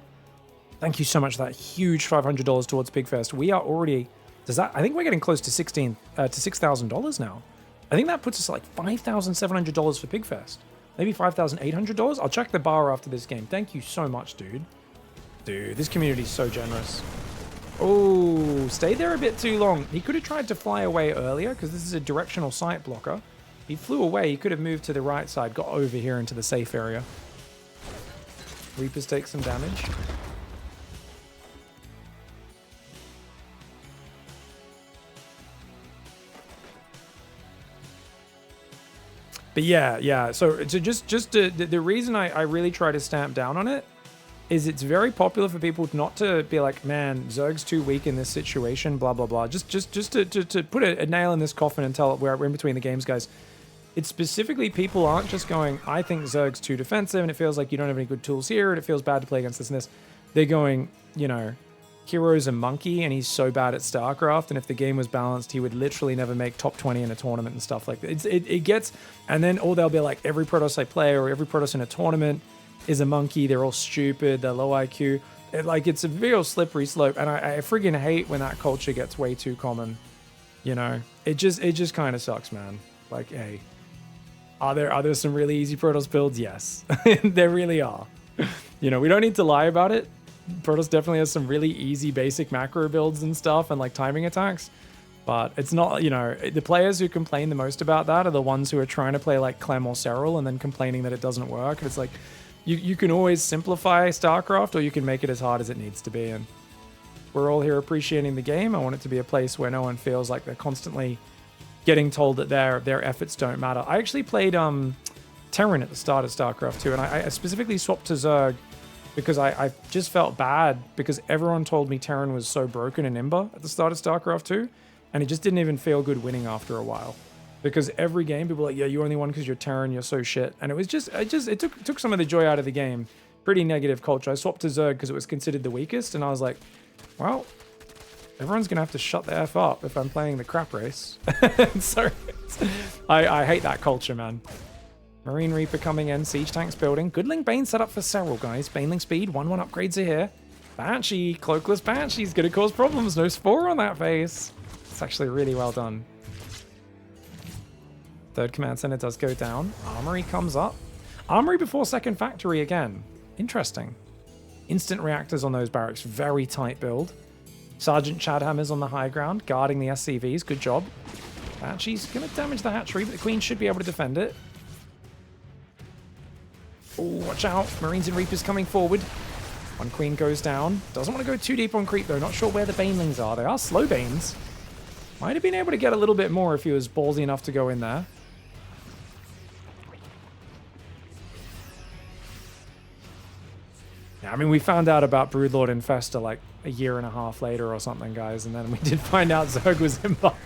Thank you so much for that huge $500 towards Pigfest. We are already, I think we're getting close to $6,000 now. I think that puts us at like $5,700 for Pigfest. Maybe $5,800? I'll check the bar after this game. Thank you so much, dude. Dude, this community is so generous. Oh, stayed there a bit too long. He could have tried to fly away earlier because this is a directional sight blocker. He flew away. He could have moved to the right side, got over here into the safe area. Reapers take some damage. But yeah. So the reason I really try to stamp down on it is it's very popular for people not to be like, man, Zerg's too weak in this situation, blah, blah, blah. Just to put a nail in this coffin and tell it we're in between the games, guys. It's specifically people aren't just going, I think Zerg's too defensive and it feels like you don't have any good tools here and it feels bad to play against this and this. They're going, you know, Hero's a monkey and he's so bad at StarCraft, and if the game was balanced, he would literally never make top 20 in a tournament and stuff like that. It gets, and then, or they'll be like, every Protoss I play or every Protoss in a tournament is a monkey, they're all stupid, they're low IQ. It's a real slippery slope, and I friggin' hate when that culture gets way too common. You know, it just kind of sucks, man. Like, hey, are there some really easy Protoss builds? Yes, there really are. You know, we don't need to lie about it, Protoss definitely has some really easy basic macro builds and stuff and like timing attacks. But it's not, you know, the players who complain the most about that are the ones who are trying to play like Clem or SERRAL and then complaining that it doesn't work. And it's like, you can always simplify StarCraft or you can make it as hard as it needs to be. And we're all here appreciating the game. I want it to be a place where no one feels like they're constantly getting told that their efforts don't matter. I actually played Terran at the start of StarCraft 2, and I specifically swapped to Zerg because I just felt bad because everyone told me Terran was so broken in Imba at the start of StarCraft 2. And it just didn't even feel good winning after a while. Because every game, people were like, yeah, you only won because you're Terran, you're so shit. And it was just, it took some of the joy out of the game. Pretty negative culture. I swapped to Zerg because it was considered the weakest. And I was like, well, everyone's going to have to shut the F up if I'm playing the crap race. So I hate that culture, man. Marine Reaper coming in, Siege Tanks building. Goodling Bane set up for SERRAL, guys. Baneling speed, 1-1 upgrades are here. Banshee, Cloakless Banshee's going to cause problems. No Spore on that face. It's actually really well done. Third command center does go down. Armory comes up. Armory before second factory again. Interesting. Instant reactors on those barracks. Very tight build. Sergeant Chadhammer's on the high ground, guarding the SCVs. Good job. Banshee's going to damage the hatchery, but the Queen should be able to defend it. Oh, watch out. Marines and Reapers coming forward. One Queen goes down. Doesn't want to go too deep on creep, though. Not sure where the Banelings are. They are slow Banes. Might have been able to get a little bit more if he was ballsy enough to go in there. Yeah, I mean, we found out about Broodlord Infestor like a year and a half later or something, guys. And then we did find out Zerg was involved.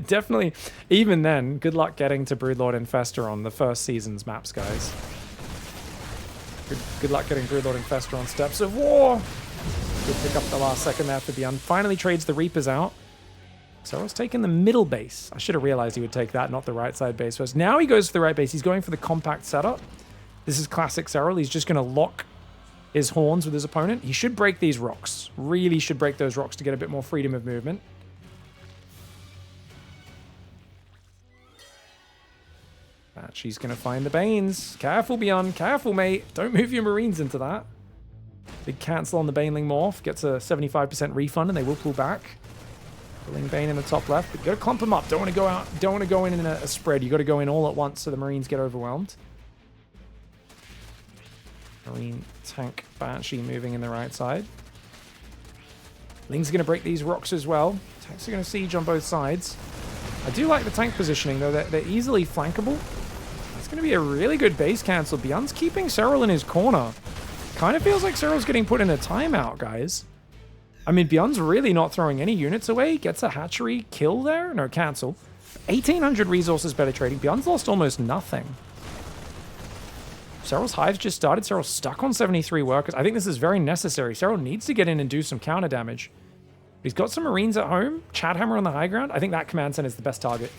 Definitely, even then, good luck getting to Broodlord Infestor on the first season's maps, guys. Good luck getting Broodlord Infestor on Steps of War. Good pick up the last second there for BYUN. Finally trades the Reapers out. SERRAL's taking the middle base. I should have realized he would take that, not the right side base first. Now he goes for the right base. He's going for the compact setup. This is classic SERRAL. He's just going to lock his horns with his opponent. He should break these rocks. Really should break those rocks to get a bit more freedom of movement. She's going to find the Banes. Careful, BYUN. Careful, mate. Don't move your Marines into that. Big cancel on the Baneling Morph. Gets a 75% refund, and they will pull back. Pulling Bane in the top left, but you gotta clump them up. Don't want to go out. Don't want to go in a spread. You got to go in all at once so the Marines get overwhelmed. Marine tank Banshee moving in the right side. Ling's going to break these rocks as well. Tanks are going to siege on both sides. I do like the tank positioning though. They're easily flankable. That's going to be a really good base cancel. BYUN's keeping SERRAL in his corner. Kind of feels like SERRAL's getting put in a timeout, guys. I mean, BYUN's really not throwing any units away. Gets a hatchery kill there. No, cancel. 1,800 resources better trading. BYUN's lost almost nothing. SERRAL's hives just started. SERRAL's stuck on 73 workers. I think this is very necessary. SERRAL needs to get in and do some counter damage. He's got some Marines at home. Chadhammer on the high ground. I think that command center is the best target.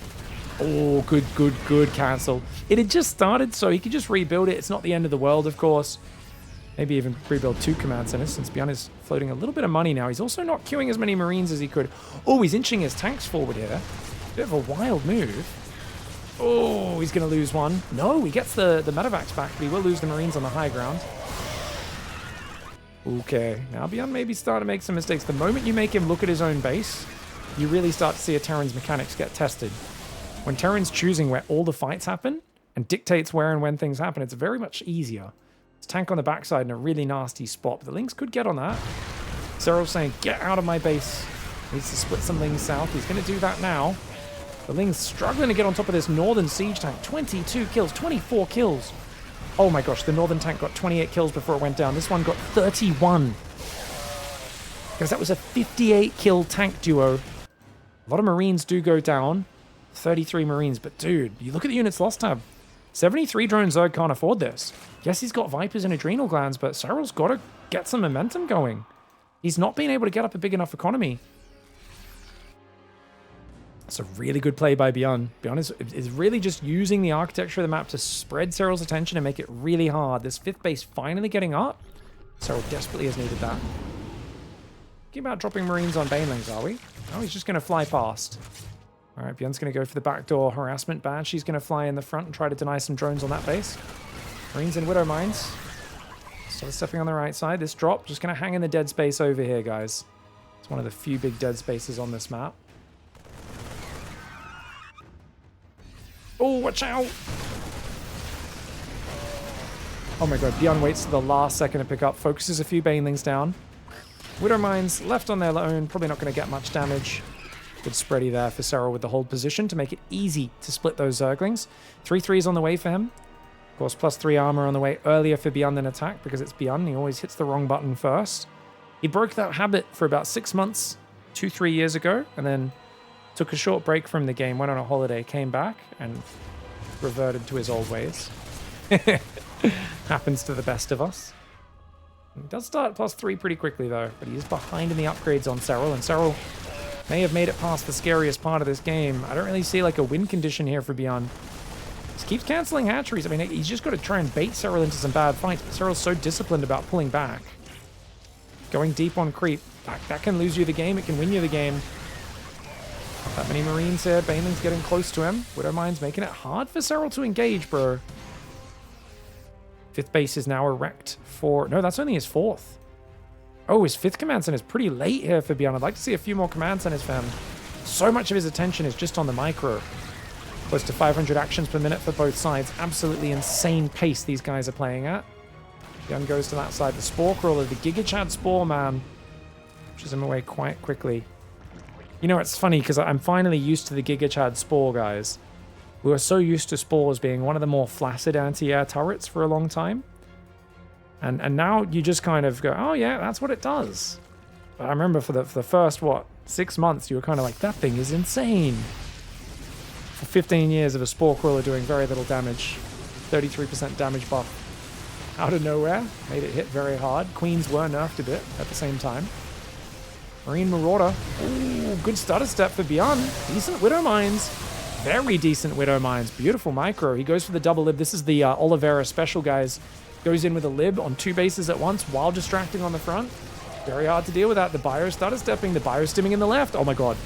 Oh, good cancel. It had just started, so he could just rebuild it. It's not the end of the world, of course. Maybe even rebuild 2 command centers since BYUN is floating a little bit of money now. He's also not queuing as many Marines as he could. Oh, he's inching his tanks forward here. Bit of a wild move. Oh, he's going to lose one. No, he gets the medevacs back, but he will lose the Marines on the high ground. Okay, now BYUN maybe start to make some mistakes. The moment you make him look at his own base, you really start to see a Terran's mechanics get tested. When Terran's choosing where all the fights happen and dictates where and when things happen, it's very much easier. Tank on the backside in a really nasty spot, but the Lynx could get on that. SERRAL's saying, get out of my base. Needs to split some Lings south. He's going to do that now. The Lings struggling to get on top of this northern siege tank. 22 kills, 24 kills. Oh my gosh, the northern tank got 28 kills before it went down. This one got 31. Because that was a 58 kill tank duo. A lot of Marines do go down. 33 Marines, but dude, you look at the units lost tab. 73 drone Zerg can't afford this. Yes, he's got Vipers and Adrenal Glands, but SERRAL's got to get some momentum going. He's not been able to get up a big enough economy. It's a really good play by BYUN. BYUN is really just using the architecture of the map to spread SERRAL's attention and make it really hard. This 5th base finally getting up. SERRAL desperately has needed that. Thinking about dropping Marines on Banelings, are we? Oh, he's just going to fly past. All right, BYUN's going to go for the backdoor harassment badge. She's going to fly in the front and try to deny some drones on that base. Marines in Widow Mines. So stepping on the right side. This drop just going to hang in the dead space over here, guys. It's one of the few big dead spaces on this map. Oh, watch out! Oh my god, BYUN waits to the last second to pick up, focuses a few banelings down. Widow Mines left on their own, probably not going to get much damage. Good spready there for SERRAL with the hold position to make it easy to split those Zerglings. 3-3s on the way for him. Of course, +3 armor on the way earlier for BYUN than attack because it's BYUN. He always hits the wrong button first. He broke that habit for about 6 months, 2-3 years ago, and then took a short break from the game, went on a holiday, came back, and reverted to his old ways. Happens to the best of us. He does start +3 pretty quickly, though, but he's behind in the upgrades on SERRAL, and SERRAL may have made it past the scariest part of this game. I don't really see, like, a win condition here for BYUN. He keeps canceling hatcheries. I mean, he's just got to try and bait SERRAL into some bad fights, but SERRAL's so disciplined about pulling back. Going deep on creep. That can lose you the game. It can win you the game. Not that many Marines here. Baneling's getting close to him. Widow Mine's making it hard for SERRAL to engage, bro. 5th base is now erect for... No, that's only his 4th. Oh, his 5th command center is pretty late here for BYUN. I'd like to see a few more command centers for him. So much of his attention is just on the micro. Close to 500 actions per minute for both sides. Absolutely insane pace these guys are playing at. BYUN goes to that side. The Spore Crawler, the Giga Chad Spore, man. Pushes him away quite quickly. You know, it's funny because I'm finally used to the Giga Chad Spore, guys. We were so used to Spores being one of the more flaccid anti-air turrets for a long time. And now you just kind of go, oh yeah, that's what it does. But I remember for the first, 6 months, you were kind of like, that thing is insane. For 15 years of a Spore Crawler doing very little damage, 33% damage buff out of nowhere, made it hit very hard. Queens were nerfed a bit at the same time. Marine Marauder, ooh, good stutter step for BYUN. Decent Widow Mines. Very decent Widow Mines. Beautiful micro. He goes for the double lib. This is the Oliveira special, guys. Goes in with a lib on 2 bases at once while distracting on the front. Very hard to deal with that. The bio stutter stepping. The bio stimming in the left. Oh my god.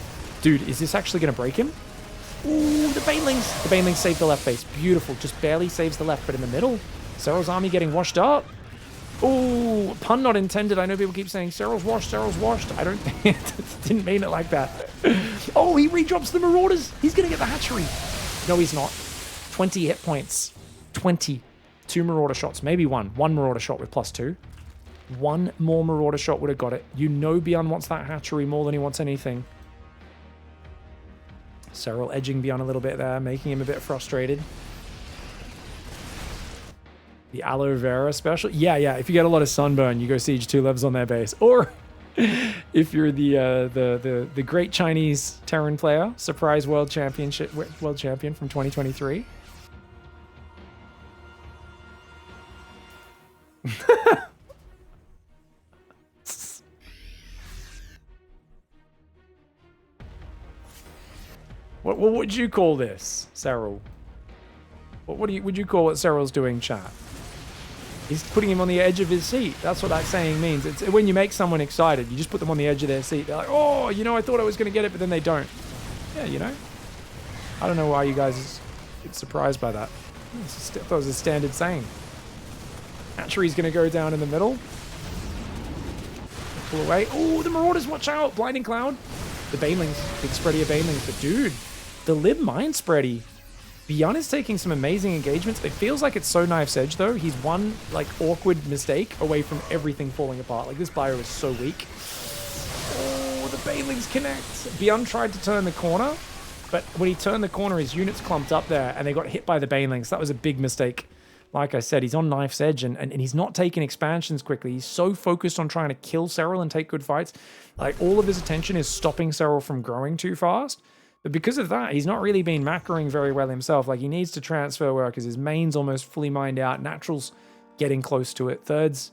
Dude, is this actually going to break him? Ooh, the Banelings. The Banelings saved the left base. Beautiful. Just barely saves the left, but in the middle, SERRAL's army getting washed up. Ooh, pun not intended. I know people keep saying SERRAL's washed, SERRAL's washed. I don't think it didn't mean it like that. Oh, he redrops the Marauders. He's going to get the hatchery. No, he's not. 20 hit points. 20. 2 Marauder shots. Maybe one. 1 Marauder shot with +2. 1 more Marauder shot would have got it. You know BYUN wants that hatchery more than he wants anything. SERRAL edging BYUN a little bit there, making him a bit frustrated. The Aloe Vera special? Yeah. If you get a lot of sunburn, you go siege 2 levels on their base. Or if you're the great Chinese Terran player, surprise world champion from 2023. What would you call this, SERRAL? What would you call what SERRAL's doing, chat? He's putting him on the edge of his seat. That's what that saying means. It's when you make someone excited, you just put them on the edge of their seat. They're like, oh, you know, I thought I was going to get it, but then they don't. Yeah, you know. I don't know why you guys get surprised by that. I thought it was a standard saying. Hatchery's going to go down in the middle. Pull away. Oh, the Marauders, watch out. Blinding Cloud. The Banelings. Big spready of Banelings. But dude, the Lib Mine spready. BYUN is taking some amazing engagements. It feels like it's so knife's edge, though. He's one, like, awkward mistake away from everything falling apart. Like, this bio is so weak. Oh, the Banelings connect. BYUN tried to turn the corner, but when he turned the corner, his units clumped up there, and they got hit by the Banelings. That was a big mistake. Like I said, he's on knife's edge, and he's not taking expansions quickly. He's so focused on trying to kill SERRAL and take good fights. Like, all of his attention is stopping SERRAL from growing too fast. But because of that, he's not really been macroing very well himself. Like, he needs to transfer work as his main's almost fully mined out. Natural's getting close to it. Third's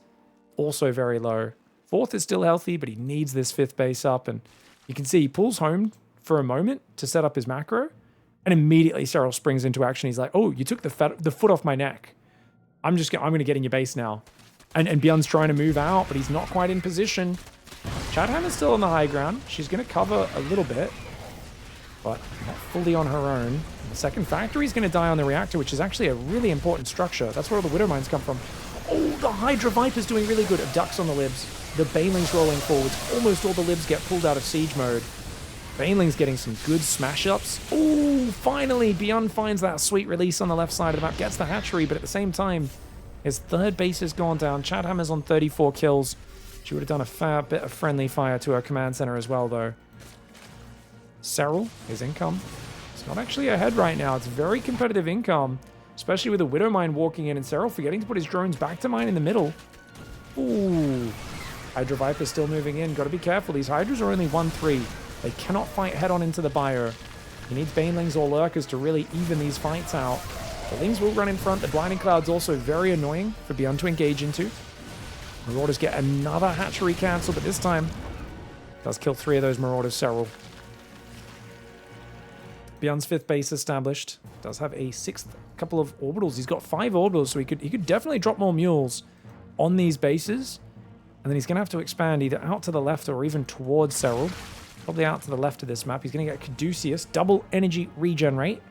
also very low. 4th is still healthy, but he needs this 5th base up. And you can see he pulls home for a moment to set up his macro. And immediately SERRAL springs into action. He's like, oh, you took the foot off my neck. I'm going to get in your base now. And BYUN's trying to move out, but he's not quite in position. Chadhammer's still on the high ground. She's going to cover a little bit, but not fully on her own. The second factory is going to die on the reactor, which is actually a really important structure. That's where all the Widow Mines come from. Oh, the Hydra Viper's doing really good. Abducts on the libs. The Baneling's rolling forwards. Almost all the libs get pulled out of siege mode. Baneling's getting some good smash-ups. Oh, finally, BYUN finds that sweet release on the left side of the map. Gets the hatchery, but at the same time, his third base has gone down. Chadhammer's on 34 kills. She would have done a fair bit of friendly fire to her command center as well, though. SERRAL, his income. It's not actually ahead right now. It's very competitive income, especially with a Widow Mine walking in and SERRAL forgetting to put his drones back to mine in the middle. Ooh. Hydra Viper's still moving in. Got to be careful. These Hydras are only 1-3. They cannot fight head-on into the bio. He needs Banelings or Lurkers to really even these fights out. The Lings will run in front. The Blinding Cloud's also very annoying for BYUN to engage into. Marauders get another hatchery cancel, but this time does kill 3 of those Marauders. SERRAL. BYUN's 5th base established. Does have a 6th couple of orbitals. He's got 5 orbitals, so he could definitely drop more mules on these bases. And then he's going to have to expand either out to the left or even towards SERRAL. Probably out to the left of this map. He's going to get Caduceus. Double energy regen rate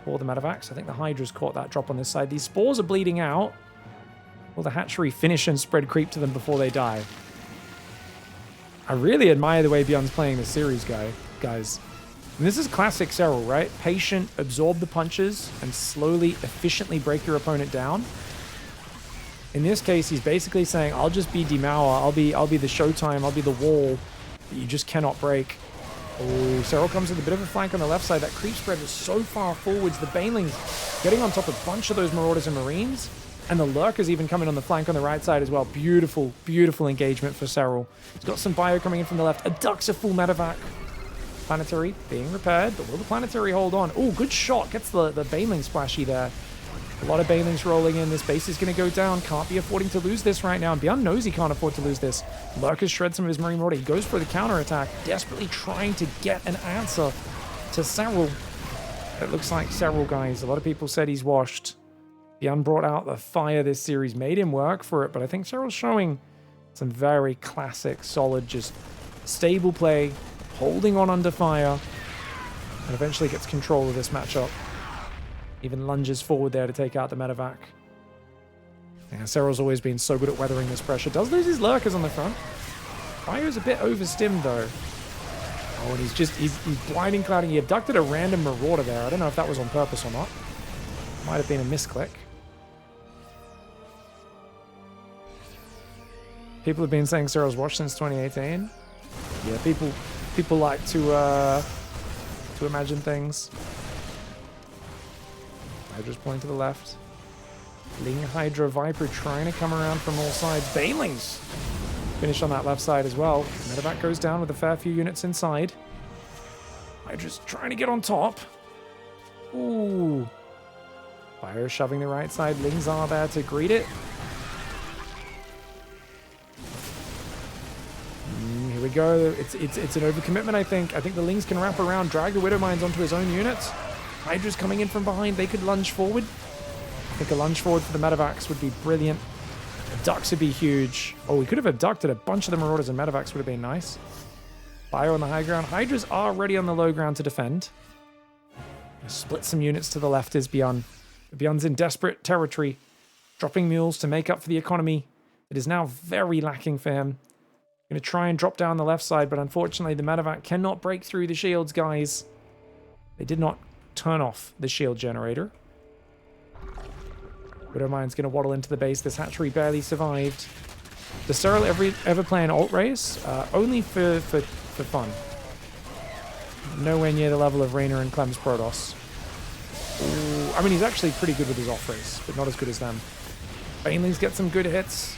for the Medivacs. I think the Hydra's caught that drop on this side. These spores are bleeding out. Will the hatchery finish and spread creep to them before they die? I really admire the way BYUN's playing this series, guys. And this is classic SERRAL, right? Patient, absorb the punches, and slowly, efficiently break your opponent down. In this case, he's basically saying, I'll just be Demour, I'll be the Showtime, I'll be the wall that you just cannot break. Oh, SERRAL comes with a bit of a flank on the left side. That creep spread was so far forwards. The Banelings getting on top of a bunch of those Marauders and Marines. And the Lurkers even coming on the flank on the right side as well. Beautiful, beautiful engagement for SERRAL. He's got some bio coming in from the left. Abducts a full Medivac. Planetary being repaired, but will the Planetary hold on? Oh, good shot. Gets the Baneling splashy there. A lot of Banelings rolling in. This base is going to go down. Can't be affording to lose this right now. And BYUN knows he can't afford to lose this. Lurkers shred some of his Marine Marauder. He goes for the counterattack, desperately trying to get an answer to SERRAL. It looks like SERRAL, guys. A lot of people said he's washed. BYUN brought out the fire this series, made him work for it, but I think SERRAL's showing some very classic, solid, just stable play, holding on under fire, and eventually gets control of this matchup. Even lunges forward there to take out the Medivac. Yeah, SERRAL's always been so good at weathering this pressure. Does lose his Lurkers on the front. Fire's a bit overstimmed though. Oh, and he's blinding clouding. He abducted a random Marauder there. I don't know if that was on purpose or not. Might have been a misclick. People have been saying SERRAL's watched since 2018. Yeah, people like to imagine things. Hydra's pulling to the left. Ling Hydra Viper trying to come around from all sides. Banelings finish on that left side as well. Medivac goes down with a fair few units inside. Hydra's trying to get on top. Ooh. Fire shoving the right side. Lings are there to greet it. Here we go. It's an overcommitment, I think. I think the Lings can wrap around, drag the Widow Mines onto his own units. Hydra's coming in from behind. They could lunge forward. I think a lunge forward for the Medivacs would be brilliant. Abducts would be huge. Oh, we could have abducted a bunch of the Marauders and Medivacs would have been nice. Bio on the high ground. Hydras are ready on the low ground to defend. Split some units to the left is BYUN. BYUN's in desperate territory. Dropping mules to make up for the economy. It is now very lacking for him. Going to try and drop down the left side, but unfortunately the Medivac cannot break through the shields, guys. They did not turn off the shield generator. Widow Mine's going to waddle into the base. This hatchery barely survived. Does SERRAL ever play an alt race? Only for fun. Nowhere near the level of Raynor and Clem's Protoss. Ooh, I mean, he's actually pretty good with his off race, but not as good as them. Banelings get some good hits.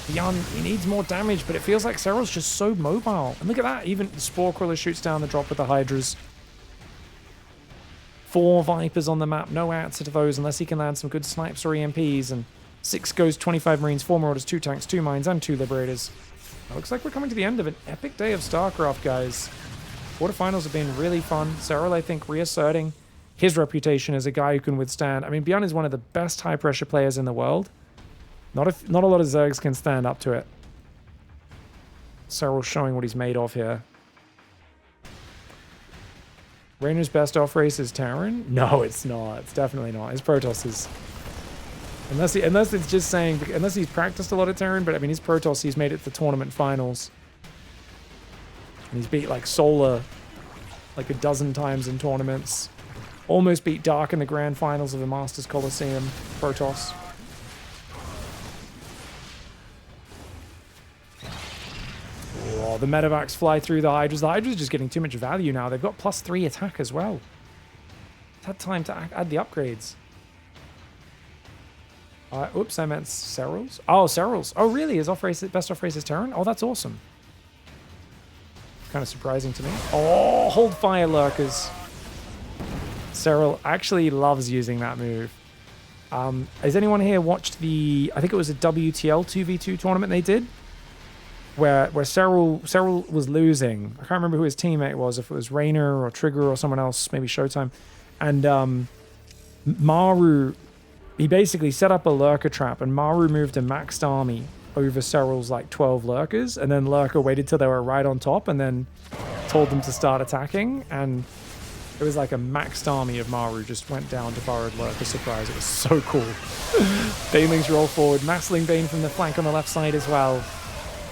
BYUN, he needs more damage, but it feels like SERRAL's just so mobile. And look at that, even the Spore Crawler shoots down the drop with the Hydras. 4 Vipers on the map, no answer to those unless he can land some good snipes or EMPs. And 6 goes 25 Marines, 4 Marauders, 2 tanks, 2 mines, and 2 Liberators. It looks like we're coming to the end of an epic day of StarCraft, guys. Quarterfinals have been really fun. SERRAL, I think, reasserting his reputation as a guy who can withstand. I mean, BYUN is one of the best high-pressure players in the world. Not a lot of Zergs can stand up to it. SERRAL showing what he's made of here. Raynor's best off race is Terran? No, it's not. It's definitely not. His Protoss is Unless it's just saying, unless he's practiced a lot of Terran, but I mean, he's Protoss, he's made it to tournament finals. And he's beat like Solar like a dozen times in tournaments. Almost beat Dark in the grand finals of the Masters Coliseum, Protoss. Oh, the medevacs fly through the Hydras. The Hydras are just getting too much value now. They've got +3 attack as well. It's had time to add the upgrades. Oops, I meant SERRALs. Oh, SERRALs. Oh, really? Is best off race is Terran? Oh, that's awesome. Kind of surprising to me. Oh, hold fire lurkers. SERRAL actually loves using that move. Has anyone here watched the, I think it was a WTL 2v2 tournament they did? Where SERRAL was losing. I can't remember who his teammate was, if it was Raynor or Trigger or someone else, maybe Showtime. And Maru, he basically set up a lurker trap, and Maru moved a maxed army over SERRAL's like 12 lurkers, and then Lurker waited till they were right on top and then told them to start attacking, and it was like a maxed army of Maru just went down to borrowed Lurker surprise. It was so cool. Banelings roll forward. Massling Bane from the flank on the left side as well.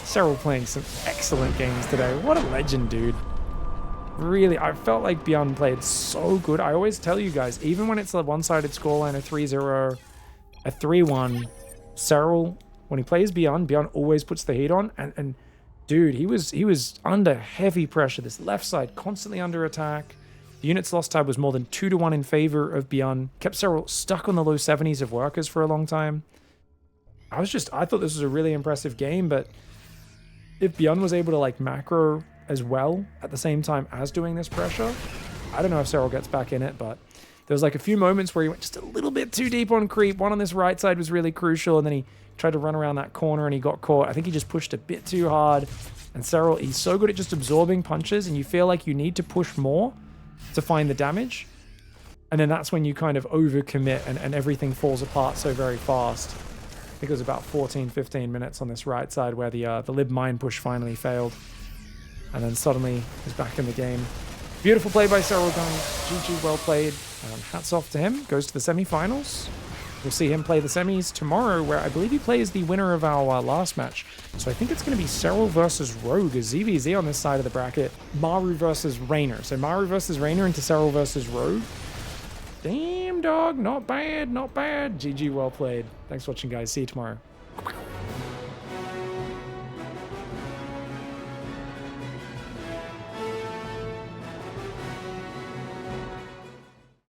SERRAL playing some excellent games today. What a legend, dude. Really, I felt like BYUN played so good. I always tell you guys, even when it's a one-sided scoreline, a 3-0, a 3-1, SERRAL, when he plays BYUN always puts the heat on. And dude, he was under heavy pressure. This left side constantly under attack. The units lost tab was more than 2-1 in favor of BYUN. Kept SERRAL stuck on the low 70s of workers for a long time. I thought this was a really impressive game, but if BYUN was able to like macro as well at the same time as doing this pressure, I don't know if SERRAL gets back in it, but there was like a few moments where he went just a little bit too deep on creep. One on this right side was really crucial, and then he tried to run around that corner and he got caught. I think he just pushed a bit too hard. And SERRAL, he's so good at just absorbing punches, and you feel like you need to push more to find the damage. And then that's when you kind of overcommit and everything falls apart so very fast. I think it was about 14, 15 minutes on this right side where the lib mine push finally failed. And then suddenly he's back in the game. Beautiful play by SERRAL, guys. GG, well played. Hats off to him. Goes to the semifinals. We'll see him play the semis tomorrow, where I believe he plays the winner of our last match. So I think it's going to be SERRAL versus Rogue, a ZVZ on this side of the bracket. Maru versus Raynor. So Maru versus Raynor into SERRAL versus Rogue. Damn, dog. Not bad, not bad. GG, well played. Thanks for watching, guys. See you tomorrow.